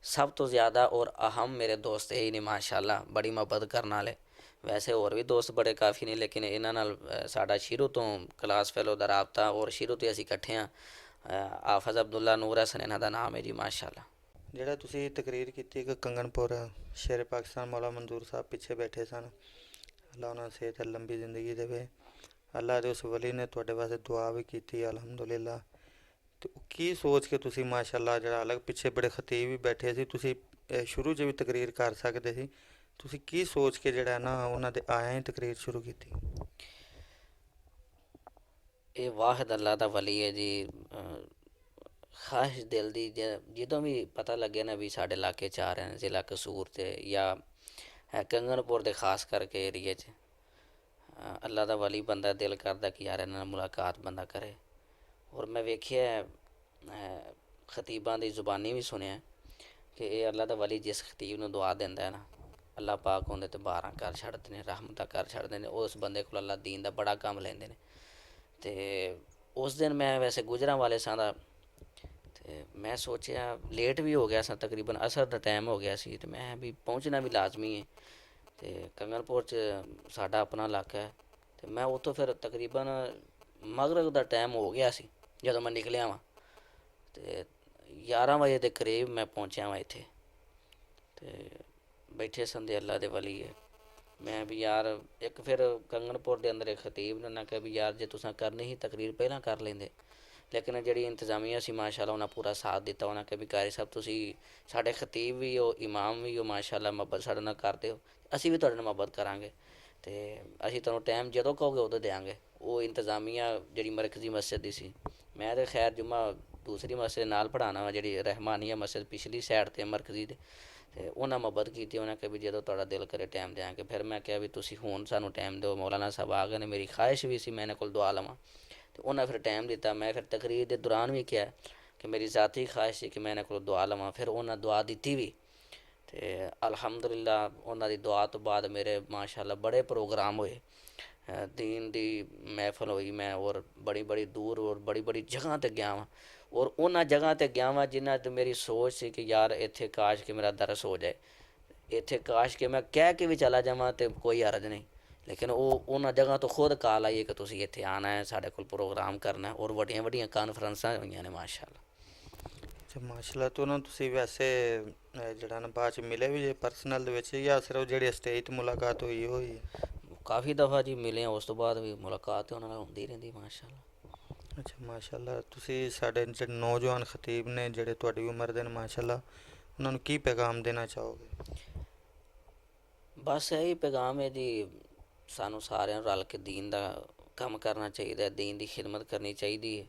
ਸਭ ਤੋਂ ਜ਼ਿਆਦਾ। ਔਰ ਅਹਮ ਮੇਰੇ ਦੋਸਤ ਇਹੀ ਨੇ ਮਾਸ਼ਾਅੱਲਾ, ਬੜੀ ਮੁਹੱਬਤ ਕਰਨ ਵਾਲੇ। ਵੈਸੇ ਹੋਰ ਵੀ ਦੋਸਤ ਬੜੇ ਕਾਫੀ ਨੇ, ਲੇਕਿਨ ਇਹਨਾਂ ਨਾਲ ਸਾਡਾ ਸ਼ੁਰੂ ਤੋਂ ਕਲਾਸ ਫੈਲੋ ਦਾ ਰਾਬਤਾ, ਔਰ ਸ਼ੁਰੂ ਤੋਂ ਅਸੀਂ ਇਕੱਠੇ ਹਾਂ। ਆਫਜ਼ ਅਬਦੁੱਲਾ ਨੂਰ ਹਸਨ ਇਹਨਾਂ ਦਾ ਨਾਮ ਹੈ ਜੀ ਮਾਸ਼ਾਅੱਲਾ। ਜਿਹੜਾ ਤੁਸੀਂ ਤਕਰੀਰ ਕੀਤੀ ਕਿ ਕੰਗਨਪੁਰ ਸ਼ੇਰ ਪਾਕਿਸਤਾਨ ਮੌਲਾ ਮਨਜ਼ੂਰ ਸਾਹਿਬ ਪਿੱਛੇ ਬੈਠੇ ਸਨ, ਅੱਲਾ ਉਹਨਾਂ ਨੂੰ ਸਿਹਤ ਲੰਬੀ ਜ਼ਿੰਦਗੀ ਦੇਵੇ। ਅੱਲਾ ਦੇ ਉਸ ਵਲੀ ਨੇ ਤੁਹਾਡੇ ਵਾਸਤੇ ਦੁਆ ਵੀ ਕੀਤੀ ਅਲਹਮਦੁਲਿਲਾ। ਅਤੇ ਕੀ ਸੋਚ ਕੇ ਤੁਸੀਂ ਮਾਸ਼ਾਅੱਲਾ ਜਿਹੜਾ ਅਲੱਗ ਪਿੱਛੇ ਬੜੇ ਖਤੀਬ ਵੀ ਬੈਠੇ ਸੀ, ਤੁਸੀਂ ਸ਼ੁਰੂ 'ਚ ਵੀ ਤਕਰੀਰ ਕਰ ਸਕਦੇ ਸੀ, ਤੁਸੀਂ ਕੀ ਸੋਚ ਕੇ ਜਿਹੜਾ ਨਾ ਉਹਨਾਂ ਦੇ ਆਇਆਂ ਹੀ ਤਕਰੀਰ ਸ਼ੁਰੂ ਕੀਤੀ? ਇਹ ਵਾਹਿਦ ਅੱਲਾ ਦਾ ਵਲੀ ਹੈ ਜੀ। ਖਾਹਿਸ਼ ਦਿਲ ਦੀ ਜਦੋਂ ਵੀ ਪਤਾ ਲੱਗੇ ਨਾ ਵੀ ਸਾਡੇ ਇਲਾਕੇ 'ਚ ਆ ਰਹੇ ਨੇ, ਜ਼ਿਲ੍ਹਾ ਕਸੂਰ 'ਤੇ ਜਾਂ ਕੰਗਨਪੁਰ ਦੇ ਖਾਸ ਕਰਕੇ ਏਰੀਏ 'ਚ, ਅੱਲਾ ਦਾ ਵਲੀ ਬੰਦਾ ਦਿਲ ਕਰਦਾ ਕਿ ਯਾਰ ਇਹਨਾਂ ਨਾਲ ਮੁਲਾਕਾਤ ਬੰਦਾ ਕਰੇ। ਔਰ ਮੈਂ ਵੇਖਿਆ ਖਤੀਬਾਂ ਦੀ ਜ਼ੁਬਾਨੀ ਵੀ ਸੁਣਿਆ ਕਿ ਇਹ ਅੱਲਾ ਦਾ ਵਲੀ ਜਿਸ ਖਤੀਬ ਨੂੰ ਦੁਆ ਦਿੰਦਾ ਹੈ ਨਾ, ਅੱਲਾ ਪਾਕ ਉਹਦੇ 'ਤੇ 12 ਘਰ ਛੱਡਦੇ ਨੇ, ਰਹਿਮਤਾਂ ਘਰ ਛੱਡਦੇ ਨੇ। ਉਸ ਬੰਦੇ ਕੋਲ ਅੱਲਾ ਦੀਨ ਦਾ ਬੜਾ ਕੰਮ ਲੈਂਦੇ ਨੇ। ਅਤੇ ਉਸ ਦਿਨ ਮੈਂ ਵੈਸੇ ਗੁਜਰਾਂਵਾਲੇ ਸਾਂ ਦਾ, ਅਤੇ ਮੈਂ ਸੋਚਿਆ ਲੇਟ ਵੀ ਹੋ ਗਿਆ ਸਾਂ, ਤਕਰੀਬਨ ਅਸਰ ਦਾ ਟਾਈਮ ਹੋ ਗਿਆ ਸੀ, ਅਤੇ ਮੈਂ ਵੀ ਪਹੁੰਚਣਾ ਵੀ ਲਾਜ਼ਮੀ ਹੈ। ਅਤੇ ਕੰਗਨਪੁਰ 'ਚ ਸਾਡਾ ਆਪਣਾ ਇਲਾਕਾ ਹੈ, ਅਤੇ ਮੈਂ ਉੱਥੋਂ ਫਿਰ ਤਕਰੀਬਨ ਮਗਰਬ ਦਾ ਟਾਈਮ ਹੋ ਗਿਆ ਸੀ ਜਦੋਂ ਮੈਂ ਨਿਕਲਿਆ ਵਾਂ, ਅਤੇ 11 ਵਜੇ ਦੇ ਕਰੀਬ ਮੈਂ ਪਹੁੰਚਿਆ ਵਾਂ ਇੱਥੇ। ਅਤੇ ਬੈਠੇ ਸੰਦੇ ਅੱਲਾ ਦੇ ਵਲੀ ਹੈ। ਮੈਂ ਵੀ ਯਾਰ ਇੱਕ ਫਿਰ ਕੰਗਨਪੁਰ ਦੇ ਅੰਦਰ ਇੱਕ ਖਤੀਬ ਨੇ ਨਾ ਕਿਹਾ ਵੀ ਯਾਰ ਜੇ ਤੁਸੀਂ ਕਰਨੀ ਸੀ ਤਕਰੀਰ ਪਹਿਲਾਂ ਕਰ ਲੈਂਦੇ, ਲੇਕਿਨ ਜਿਹੜੀ ਇੰਤਜ਼ਾਮੀਆ ਸੀ ਮਾਸ਼ਾਅੱਲਾ ਉਹਨਾਂ ਪੂਰਾ ਸਾਥ ਦਿੱਤਾ। ਉਹਨਾਂ ਕਿਹਾ ਵੀ ਕਾਰੀ ਸਾਹਿਬ ਤੁਸੀਂ ਸਾਡੇ ਖਤੀਬ ਵੀ ਹੋ, ਇਮਾਮ ਵੀ ਹੋ, ਮਾਸ਼ਾਅੱਲਾ ਮੁਹੱਬਤ ਸਾਡੇ ਨਾਲ ਕਰਦੇ ਹੋ, ਅਸੀਂ ਵੀ ਤੁਹਾਡੇ ਨਾਲ ਮੁਹੱਬਤ ਕਰਾਂਗੇ, ਅਤੇ ਅਸੀਂ ਤੁਹਾਨੂੰ ਟਾਈਮ ਜਦੋਂ ਕਹੋਗੇ ਉਦੋਂ ਦਿਆਂਗੇ। ਉਹ ਇੰਤਜ਼ਾਮੀਆ ਜਿਹੜੀ ਮਰਕਜ਼ੀ ਮਸਜਿਦ ਦੀ ਸੀ, ਮੈਂ ਤਾਂ ਖੈਰ ਜੁਮਾ ਦੂਸਰੀ ਮਸਜਿਦ ਨਾਲ ਪੜ੍ਹਾਉਣਾ ਵਾ, ਜਿਹੜੀ ਰਹਿਮਾਨੀਆ ਮਸਜਿਦ ਪਿਛਲੀ ਸਾਈਡ 'ਤੇ ਮਰਕਜ਼ੀ ਦੇ, ਅਤੇ ਉਹਨਾਂ ਮੁਹੱਬਤ ਕੀਤੀ। ਉਹਨਾਂ ਕਿਹਾ ਵੀ ਜਦੋਂ ਤੁਹਾਡਾ ਦਿਲ ਕਰੇ ਟਾਈਮ ਦਿਆਂਗੇ। ਫਿਰ ਮੈਂ ਕਿਹਾ ਵੀ ਤੁਸੀਂ ਹੁਣ ਸਾਨੂੰ ਟਾਈਮ ਦਿਓ, ਮੌਲਾਨਾ ਸਾਹਿਬ ਆ ਗਏ ਨੇ, ਮੇਰੀ ਖਾਹਿਸ਼ ਵੀ ਸੀ ਮੈਂ ਇਹਨਾਂ ਕੋਲ ਦੁਆ ਲਵਾਂ, ਅਤੇ ਉਹਨਾਂ ਫਿਰ ਟਾਈਮ ਦਿੱਤਾ। ਮੈਂ ਫਿਰ ਤਕਰੀਰ ਦੇ ਦੌਰਾਨ ਵੀ ਕਿਹਾ ਕਿ ਮੇਰੀ ਜ਼ਾਤੀ ਖਾਹਿਸ਼ ਸੀ ਕਿ ਮੈਂ ਇਹਨਾਂ ਕੋਲ ਦੁਆ ਲਵਾਂ। ਫਿਰ ਉਹਨਾਂ ਦੁਆ ਦਿੱਤੀ ਵੀ, ਅਤੇ ਅਲਹਮਦੁਲਿਲਾ ਉਹਨਾਂ ਦੀ ਦੁਆ ਤੋਂ ਬਾਅਦ ਮੇਰੇ ਮਾਸ਼ਾਅੱਲਾ ਬੜੇ ਪ੍ਰੋਗਰਾਮ ਹੋਏ, ਦੀਨ ਦੀ ਮਹਿਫਲ ਹੋਈ। ਮੈਂ ਔਰ ਬੜੀ ਦੂਰ ਔਰ ਬੜੀ ਜਗ੍ਹਾ 'ਤੇ ਗਿਆ ਵਾਂ, ਔਰ ਉਹਨਾਂ ਜਗ੍ਹਾ 'ਤੇ ਗਿਆ ਵਾਂ ਜਿਨ੍ਹਾਂ 'ਤੇ ਮੇਰੀ ਸੋਚ ਸੀ ਕਿ ਯਾਰ ਇੱਥੇ ਕਾਸ਼ ਕਿ ਮੇਰਾ ਦਰਸ ਹੋ ਜਾਏ, ਇੱਥੇ ਕਾਸ਼ ਕਿ ਮੈਂ ਕਹਿ ਕੇ ਵੀ ਚਲਾ ਜਾਵਾਂ ਅਤੇ ਕੋਈ ਹਰਜ ਨਹੀਂ। ਲੇਕਿਨ ਉਹਨਾਂ ਜਗ੍ਹਾ ਤੋਂ ਖੁਦ ਕਾਲ ਆਈ ਹੈ ਕਿ ਤੁਸੀਂ ਇੱਥੇ ਆਉਣਾ ਹੈ, ਸਾਡੇ ਕੋਲ ਪ੍ਰੋਗਰਾਮ ਕਰਨਾ, ਔਰ ਵੱਡੀਆਂ ਕਾਨਫਰੰਸਾਂ ਹੋਈਆਂ ਨੇ ਮਾਸ਼ਾਅੱਲਾ। ਅੱਛਾ ਮਾਸ਼ਾਅੱਲਾ। ਤੋਂ ਉਹਨਾਂ ਤੁਸੀਂ ਵੈਸੇ ਜਿਹੜਾ ਨਾ ਬਾਅਦ 'ਚ ਮਿਲੇ ਵੀ ਜੇ ਪਰਸਨਲ ਦੇ ਵਿੱਚ, ਜਾਂ ਸਿਰਫ ਜਿਹੜੀ ਸਟੇਜ 'ਤੇ ਮੁਲਾਕਾਤ ਹੋਈ ਹੋਈ ਹੈ? ਕਾਫੀ ਦਫਾ ਜੀ ਮਿਲੇ, ਉਸ ਤੋਂ ਬਾਅਦ ਵੀ ਮੁਲਾਕਾਤ ਉਹਨਾਂ ਨਾਲ ਹੁੰਦੀ ਰਹਿੰਦੀ ਮਾਸ਼ਾਅੱਲਾ। ਅੱਛਾ ਮਾਸ਼ਾਅੱਲਾ। ਤੁਸੀਂ ਸਾਡੇ ਜਿਹੜੇ ਨੌਜਵਾਨ ਖਤੀਬ ਨੇ ਜਿਹੜੇ ਤੁਹਾਡੀ ਉਮਰ ਦੇ ਨੇ ਮਾਸ਼ਾਅੱਲਾ, ਉਹਨਾਂ ਨੂੰ ਕੀ ਪੈਗਾਮ ਦੇਣਾ ਚਾਹੋਗੇ? ਬਸ ਇਹੀ ਪੈਗਾਮ ਹੈ ਜੀ, ਸਾਨੂੰ ਸਾਰਿਆਂ ਨੂੰ ਰਲ ਕੇ ਦੀਨ ਦਾ ਕੰਮ ਕਰਨਾ ਚਾਹੀਦਾ, ਦੀਨ ਦੀ ਖਿਦਮਤ ਕਰਨੀ ਚਾਹੀਦੀ ਹੈ।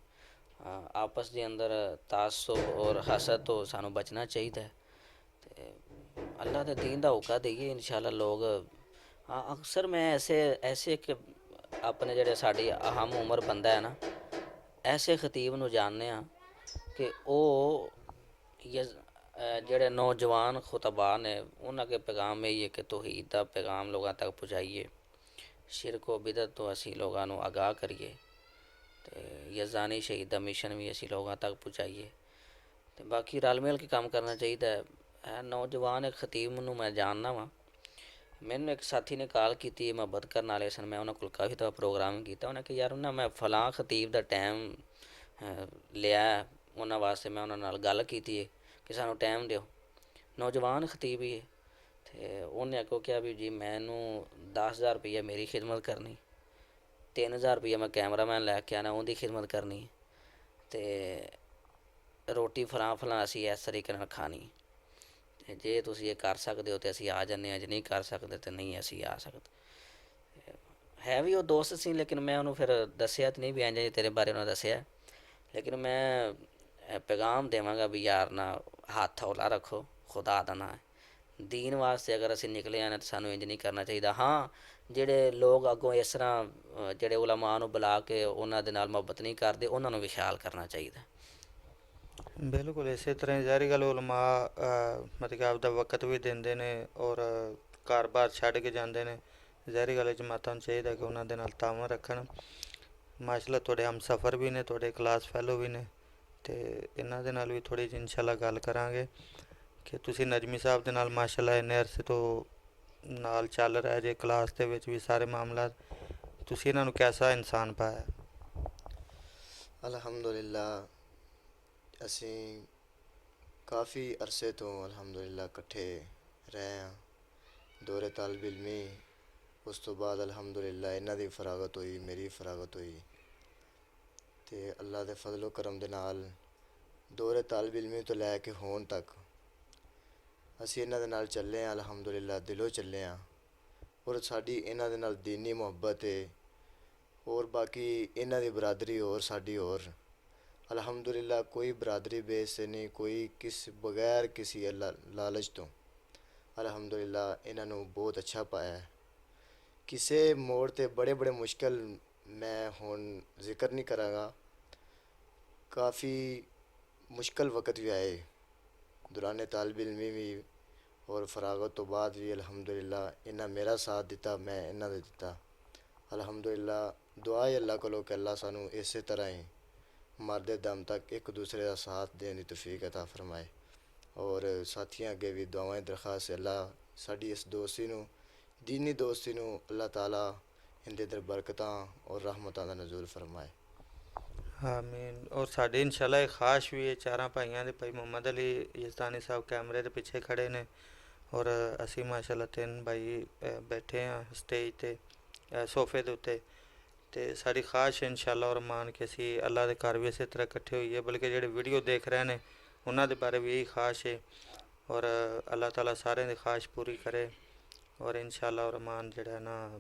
ਆਪਸ ਦੇ ਅੰਦਰ ਤਾਸੁਬ ਔਰ ਹਸਦ ਤੋਂ ਸਾਨੂੰ ਬਚਣਾ ਚਾਹੀਦਾ ਹੈ, ਅਤੇ ਅੱਲਾ ਦੇ ਦੀਨ ਦਾ ਹੋਕਾ ਦੇਈਏ ਇਨਸ਼ਾਅੱਲਾ ਲੋਕ। ਅਕਸਰ ਮੈਂ ਐਸੇ ਕਿ ਆਪਣੇ ਜਿਹੜੇ ਸਾਡੀ ਅਹਮ ਉਮਰ ਬੰਦਾ ਹੈ ਨਾ, ਐਸੇ ਖਤੀਬ ਨੂੰ ਜਾਣਦੇ ਹਾਂ ਕਿ ਉਹ ਜਿਹੜੇ ਨੌਜਵਾਨ ਖੁਤਬਾ ਨੇ ਉਹਨਾਂ ਕੇ ਪੈਗਾਮ ਇਹ ਹੈ ਕਿ ਤੌਹੀਦ ਦਾ ਪੈਗਾਮ ਲੋਕਾਂ ਤੱਕ ਪਹੁੰਚਾਈਏ, ਸ਼ਿਰਕ व ਬਿਦਅਤ ਤੋਂ ਅਸੀਂ ਲੋਕਾਂ ਨੂੰ ਆਗਾਹ ਕਰੀਏ, ਅਤੇ ਯਜ਼ਾਨੀ ਸ਼ਹੀਦ ਦਾ ਮਿਸ਼ਨ ਵੀ ਅਸੀਂ ਲੋਕਾਂ ਤੱਕ ਪਹੁੰਚਾਈਏ, ਅਤੇ ਬਾਕੀ ਰਲ ਮਿਲ ਕੇ ਕੰਮ ਕਰਨਾ ਚਾਹੀਦਾ ਹੈ। ਨੌਜਵਾਨ ਇੱਕ ਖਤੀਬ ਨੂੰ ਮੈਂ ਜਾਣਦਾ ਵਾਂ, ਮੈਨੂੰ ਇੱਕ ਸਾਥੀ ਨੇ ਕਾਲ ਕੀਤੀ, ਮੁਹੱਬਤ ਕਰਨ ਵਾਲੇ ਸਨ, ਮੈਂ ਉਹਨਾਂ ਕੋਲ ਕਾਫੀ ਦਫਾ ਪ੍ਰੋਗਰਾਮ ਕੀਤਾ। ਉਹਨੇ ਕਿਹਾ ਯਾਰ ਉਹਨਾਂ ਮੈਂ ਫਲਾਂ ਖਤੀਬ ਦਾ ਟਾਈਮ ਲਿਆ, ਉਹਨਾਂ ਵਾਸਤੇ ਮੈਂ ਉਹਨਾਂ ਨਾਲ ਗੱਲ ਕੀਤੀ ਹੈ ਕਿ ਸਾਨੂੰ ਟਾਈਮ ਦਿਓ, ਨੌਜਵਾਨ ਖਤੀਬ ਹੀ ਹੈ। ਅਤੇ ਉਹਨੇ ਅੱਗੋਂ ਕਿਹਾ ਵੀ ਜੀ ਮੈਨੂੰ 10,000 ਰੁਪਈਆ ਮੇਰੀ ਖਿਦਮਤ ਕਰਨੀ, 3,000 ਰੁਪਈਆ ਮੈਂ ਕੈਮਰਾਮੈਨ ਲੈ ਕੇ ਆਉਣਾ, ਉਹਦੀ ਖਿਦਮਤ ਕਰਨੀ, ਅਤੇ ਰੋਟੀ ਫਲਾਂ ਅਸੀਂ ਇਸ ਤਰੀਕੇ ਨਾਲ ਖਾਣੀ। ਤੇ ਜੇ ਤੁਸੀਂ ਇਹ ਕਰ ਸਕਦੇ ਹੋ ਤੇ ਅਸੀਂ ਆ ਜਾਂਦੇ ਹਾਂ, ਜੇ ਨਹੀਂ ਕਰ ਸਕਦੇ ਤੇ ਨਹੀਂ ਅਸੀਂ ਆ ਸਕਦੇ। ਹੈ ਵੀ ਉਹ ਦੋਸਤ ਸੀ, ਲੇਕਿਨ ਮੈਂ ਉਹਨੂੰ ਫਿਰ ਦੱਸਿਆ ਤਾਂ ਨਹੀਂ ਵੀ ਇੰਝ ਤੇਰੇ ਬਾਰੇ ਉਹਨਾਂ ਦੱਸਿਆ, ਲੇਕਿਨ ਮੈਂ ਪੈਗਾਮ ਦੇਵਾਂਗਾ ਵੀ ਯਾਰ ਨਾ ਹੱਥ ਹੌਲਾ ਰੱਖੋ, ਖੁਦਾ ਦਾ ਨਾਂ ਹੈ। ਦੀਨ ਵਾਸਤੇ ਅਗਰ ਅਸੀਂ ਨਿਕਲੇ ਹਾਂ ਤਾਂ ਸਾਨੂੰ ਇੰਝ ਨਹੀਂ ਕਰਨਾ ਚਾਹੀਦਾ। ਹਾਂ, ਜਿਹੜੇ ਲੋਕ ਅੱਗੋਂ ਇਸ ਤਰ੍ਹਾਂ ਜਿਹੜੇ ਉਲਮਾ ਨੂੰ ਬੁਲਾ ਕੇ ਉਹਨਾਂ ਦੇ ਨਾਲ ਮੁਹੱਬਤ ਨਹੀਂ ਕਰਦੇ, ਉਹਨਾਂ ਨੂੰ ਵੀ ਖਿਆਲ ਕਰਨਾ ਚਾਹੀਦਾ। ਬਿਲਕੁਲ ਇਸੇ ਤਰ੍ਹਾਂ ਹੀ ਜ਼ਾਹਿਰ ਗੱਲ ਉਲਮਾ ਮਤਲਬ ਕਿ ਆਪਦਾ ਵਕਤ ਵੀ ਦਿੰਦੇ ਨੇ ਔਰ ਘਰ-ਬਾਰ ਛੱਡ ਕੇ ਜਾਂਦੇ ਨੇ। ਜ਼ਾਹਿਰ ਗੱਲ ਜਮਾਤਾਂ ਨੂੰ ਚਾਹੀਦਾ ਕਿ ਉਹਨਾਂ ਦੇ ਨਾਲ ਤਾਅਮੁਨ ਰੱਖਣ। ਮਾਸ਼ਾਅੱਲਾ ਤੁਹਾਡੇ ਹਮਸਫਰ ਵੀ ਨੇ, ਤੁਹਾਡੇ ਕਲਾਸ ਫੈਲੋ ਵੀ ਨੇ, ਅਤੇ ਇਹਨਾਂ ਦੇ ਨਾਲ ਵੀ ਥੋੜ੍ਹੀ ਜਿਹੀ ਇਨਸ਼ਾਅੱਲਾ ਗੱਲ ਕਰਾਂਗੇ ਕਿ ਤੁਸੀਂ ਨਜਮੀ ਸਾਹਿਬ ਦੇ ਨਾਲ ਮਾਸ਼ਾਅੱਲਾ ਇੰਨੇ ਅਰਸੇ ਤੋਂ ਨਾਲ ਚੱਲ ਰਹੇ ਜੇ ਕਲਾਸ ਦੇ ਵਿੱਚ ਵੀ ਸਾਰੇ ਮਾਮਲਾਤ, ਤੁਸੀਂ ਇਹਨਾਂ ਨੂੰ ਕੈਸਾ ਇਨਸਾਨ ਪਾਇਆ? ਅਲਹਮਦੁਲਿਲਾ, ਅਸੀਂ ਕਾਫੀ ਅਰਸੇ ਤੋਂ ਅਲਹਮਦੁਲਿਲਾ ਇਕੱਠੇ ਰਹੇ ਹਾਂ। ਦੌਰੇ ਤਾਲਿਬ ਇਲਮੀ, ਉਸ ਤੋਂ ਬਾਅਦ ਅਲਹਮਦੁਲਿਲਾ ਇਹਨਾਂ ਦੀ ਫਰਾਗਤ ਹੋਈ, ਮੇਰੀ ਫਰਾਗਤ ਹੋਈ, ਅਤੇ ਅੱਲਾ ਦੇ ਫਜ਼ਲ ਕਰਮ ਦੇ ਨਾਲ ਦੌਰੇ ਤਾਲਿਬ ਇਲਮੀ ਤੋਂ ਲੈ ਕੇ ਹੁਣ ਤੱਕ ਅਸੀਂ ਇਹਨਾਂ ਦੇ ਨਾਲ ਚੱਲੇ ਹਾਂ। ਅਲਹਮਦੁਲਿਲਾ ਦਿਲੋਂ ਚੱਲੇ ਹਾਂ, ਔਰ ਸਾਡੀ ਇਹਨਾਂ ਦੇ ਨਾਲ ਦੀਨੀ ਮੁਹੱਬਤ ਹੈ। ਔਰ ਬਾਕੀ ਇਹਨਾਂ ਦੀ ਬਰਾਦਰੀ ਹੋਰ ਸਾਡੀ ਹੋਰ। ਅਲਹਮਦੁਲਿਲਾ ਕੋਈ ਬਰਾਦਰੀ ਬੇਸ ਨਹੀਂ, ਕੋਈ ਬਗੈਰ ਕਿਸੇ ਲਾਲਚ ਤੋਂ ਅਲਹਮਦੁਲਿਲਾ ਇਹਨਾਂ ਨੂੰ ਬਹੁਤ ਅੱਛਾ ਪਾਇਆ ਹੈ। ਕਿਸੇ ਮੋੜ 'ਤੇ ਬੜੇ ਬੜੇ ਮੁਸ਼ਕਿਲ ਮੈਂ ਹੁਣ ਜ਼ਿਕਰ ਨਹੀਂ ਕਰਾਂਗਾ, ਕਾਫੀ ਮੁਸ਼ਕਿਲ ਵਕਤ ਵੀ ਆਏ ਦੌਰਾਨ ਤਾਲਿਬ ਇਲਮੀ ਵੀ, ਔਰ ਫਰਾਗਤ ਤੋਂ ਬਾਅਦ ਵੀ ਅਲਹਮਦੁਲਿਲਾ ਇਹਨਾਂ ਮੇਰਾ ਸਾਥ ਦਿੱਤਾ, ਮੈਂ ਇਹਨਾਂ ਦਾ ਦਿੱਤਾ। ਅਲਹਮਦੁਲਿਲਾ ਦੁਆ ਹੈ ਅੱਲਾ ਕੋਲੋਂ ਕਿ ਅੱਲਾ ਸਾਨੂੰ ਇਸੇ ਤਰ੍ਹਾਂ ਹੀ ਮਰਦੇ ਦਮ ਤੱਕ ਇੱਕ ਦੂਸਰੇ ਦਾ ਸਾਥ ਦੇਣ ਦੀ ਤੌਫੀਕ ਅਤਾ ਫਰਮਾਏ। ਔਰ ਸਾਥੀਆਂ ਅੱਗੇ ਵੀ ਦੁਆਵਾਂ ਦਰਖਾਸਤ ਅੱਲਾ ਸਾਡੀ ਇਸ ਦੋਸਤੀ ਨੂੰ, ਦੀਨੀ ਦੋਸਤੀ ਨੂੰ ਅੱਲਾਹ ਤਾਲਾ ਇਹਦੇ ਅੰਦਰ ਬਰਕਤਾਂ ਔਰ ਰਹਿਮਤਾਂ ਦਾ ਨਜ਼ੂਲ ਫਰਮਾਏ। ਆਮੀਨ। ਔਰ ਸਾਡੇ ਇਨਸ਼ਾਅੱਲਾ ਇੱਕ ਖਾਸ ਵੀ ਇਹ ਚਾਰਾਂ ਭਾਈਆਂ ਦੇ, ਭਾਈ ਮੁਹੰਮਦ ਅਲੀ ਯਜ਼ਦਾਨੀ ਸਾਹਿਬ ਕੈਮਰੇ ਦੇ ਪਿੱਛੇ ਖੜੇ ਨੇ, ਔਰ ਅਸੀਂ ਮਾਸ਼ਾਅੱਲਾ ਤਿੰਨ ਭਾਈ ਬੈਠੇ ਹਾਂ ਸਟੇਜ 'ਤੇ, ਸੋਫੇ ਦੇ ਉੱਤੇ, ਅਤੇ ਸਾਡੀ ਖਾਸ਼ ਇਨਸ਼ਾਅੱਲਾ ਔਰ ਮਾਨ ਕਿ ਅਸੀਂ ਅੱਲਾ ਦੇ ਘਰ ਵੀ ਇਸੇ ਤਰ੍ਹਾਂ ਇਕੱਠੇ ਹੋਈਏ। ਬਲਕਿ ਜਿਹੜੇ ਵੀਡੀਓ ਦੇਖ ਰਹੇ ਨੇ ਉਹਨਾਂ ਦੇ ਬਾਰੇ ਵੀ ਇਹੀ ਖਾਸ਼ ਹੈ, ਔਰ ਅੱਲਾਹ ਤਾਲਾ ਸਾਰਿਆਂ ਦੀ ਖਾਸ਼ ਪੂਰੀ ਕਰੇ। ਔਰ ਇਨਸ਼ਾਅੱਲਾ ਔਰ ਮਾਨ ਜਿਹੜਾ ਨਾ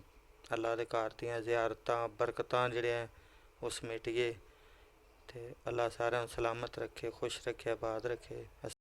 ਅੱਲਾ ਦੇ ਘਰ ਦੀਆਂ ਜ਼ਿਆਰਤਾਂ ਬਰਕਤਾਂ ਜਿਹੜੀਆਂ ਉਹ ਸਮੇਟੀਏ, ਅਤੇ ਅੱਲਾ ਸਾਰਿਆਂ ਨੂੰ ਸਲਾਮਤ ਰੱਖੇ, ਖੁਸ਼ ਰੱਖੇ, ਆਬਾਦ ਰੱਖੇ।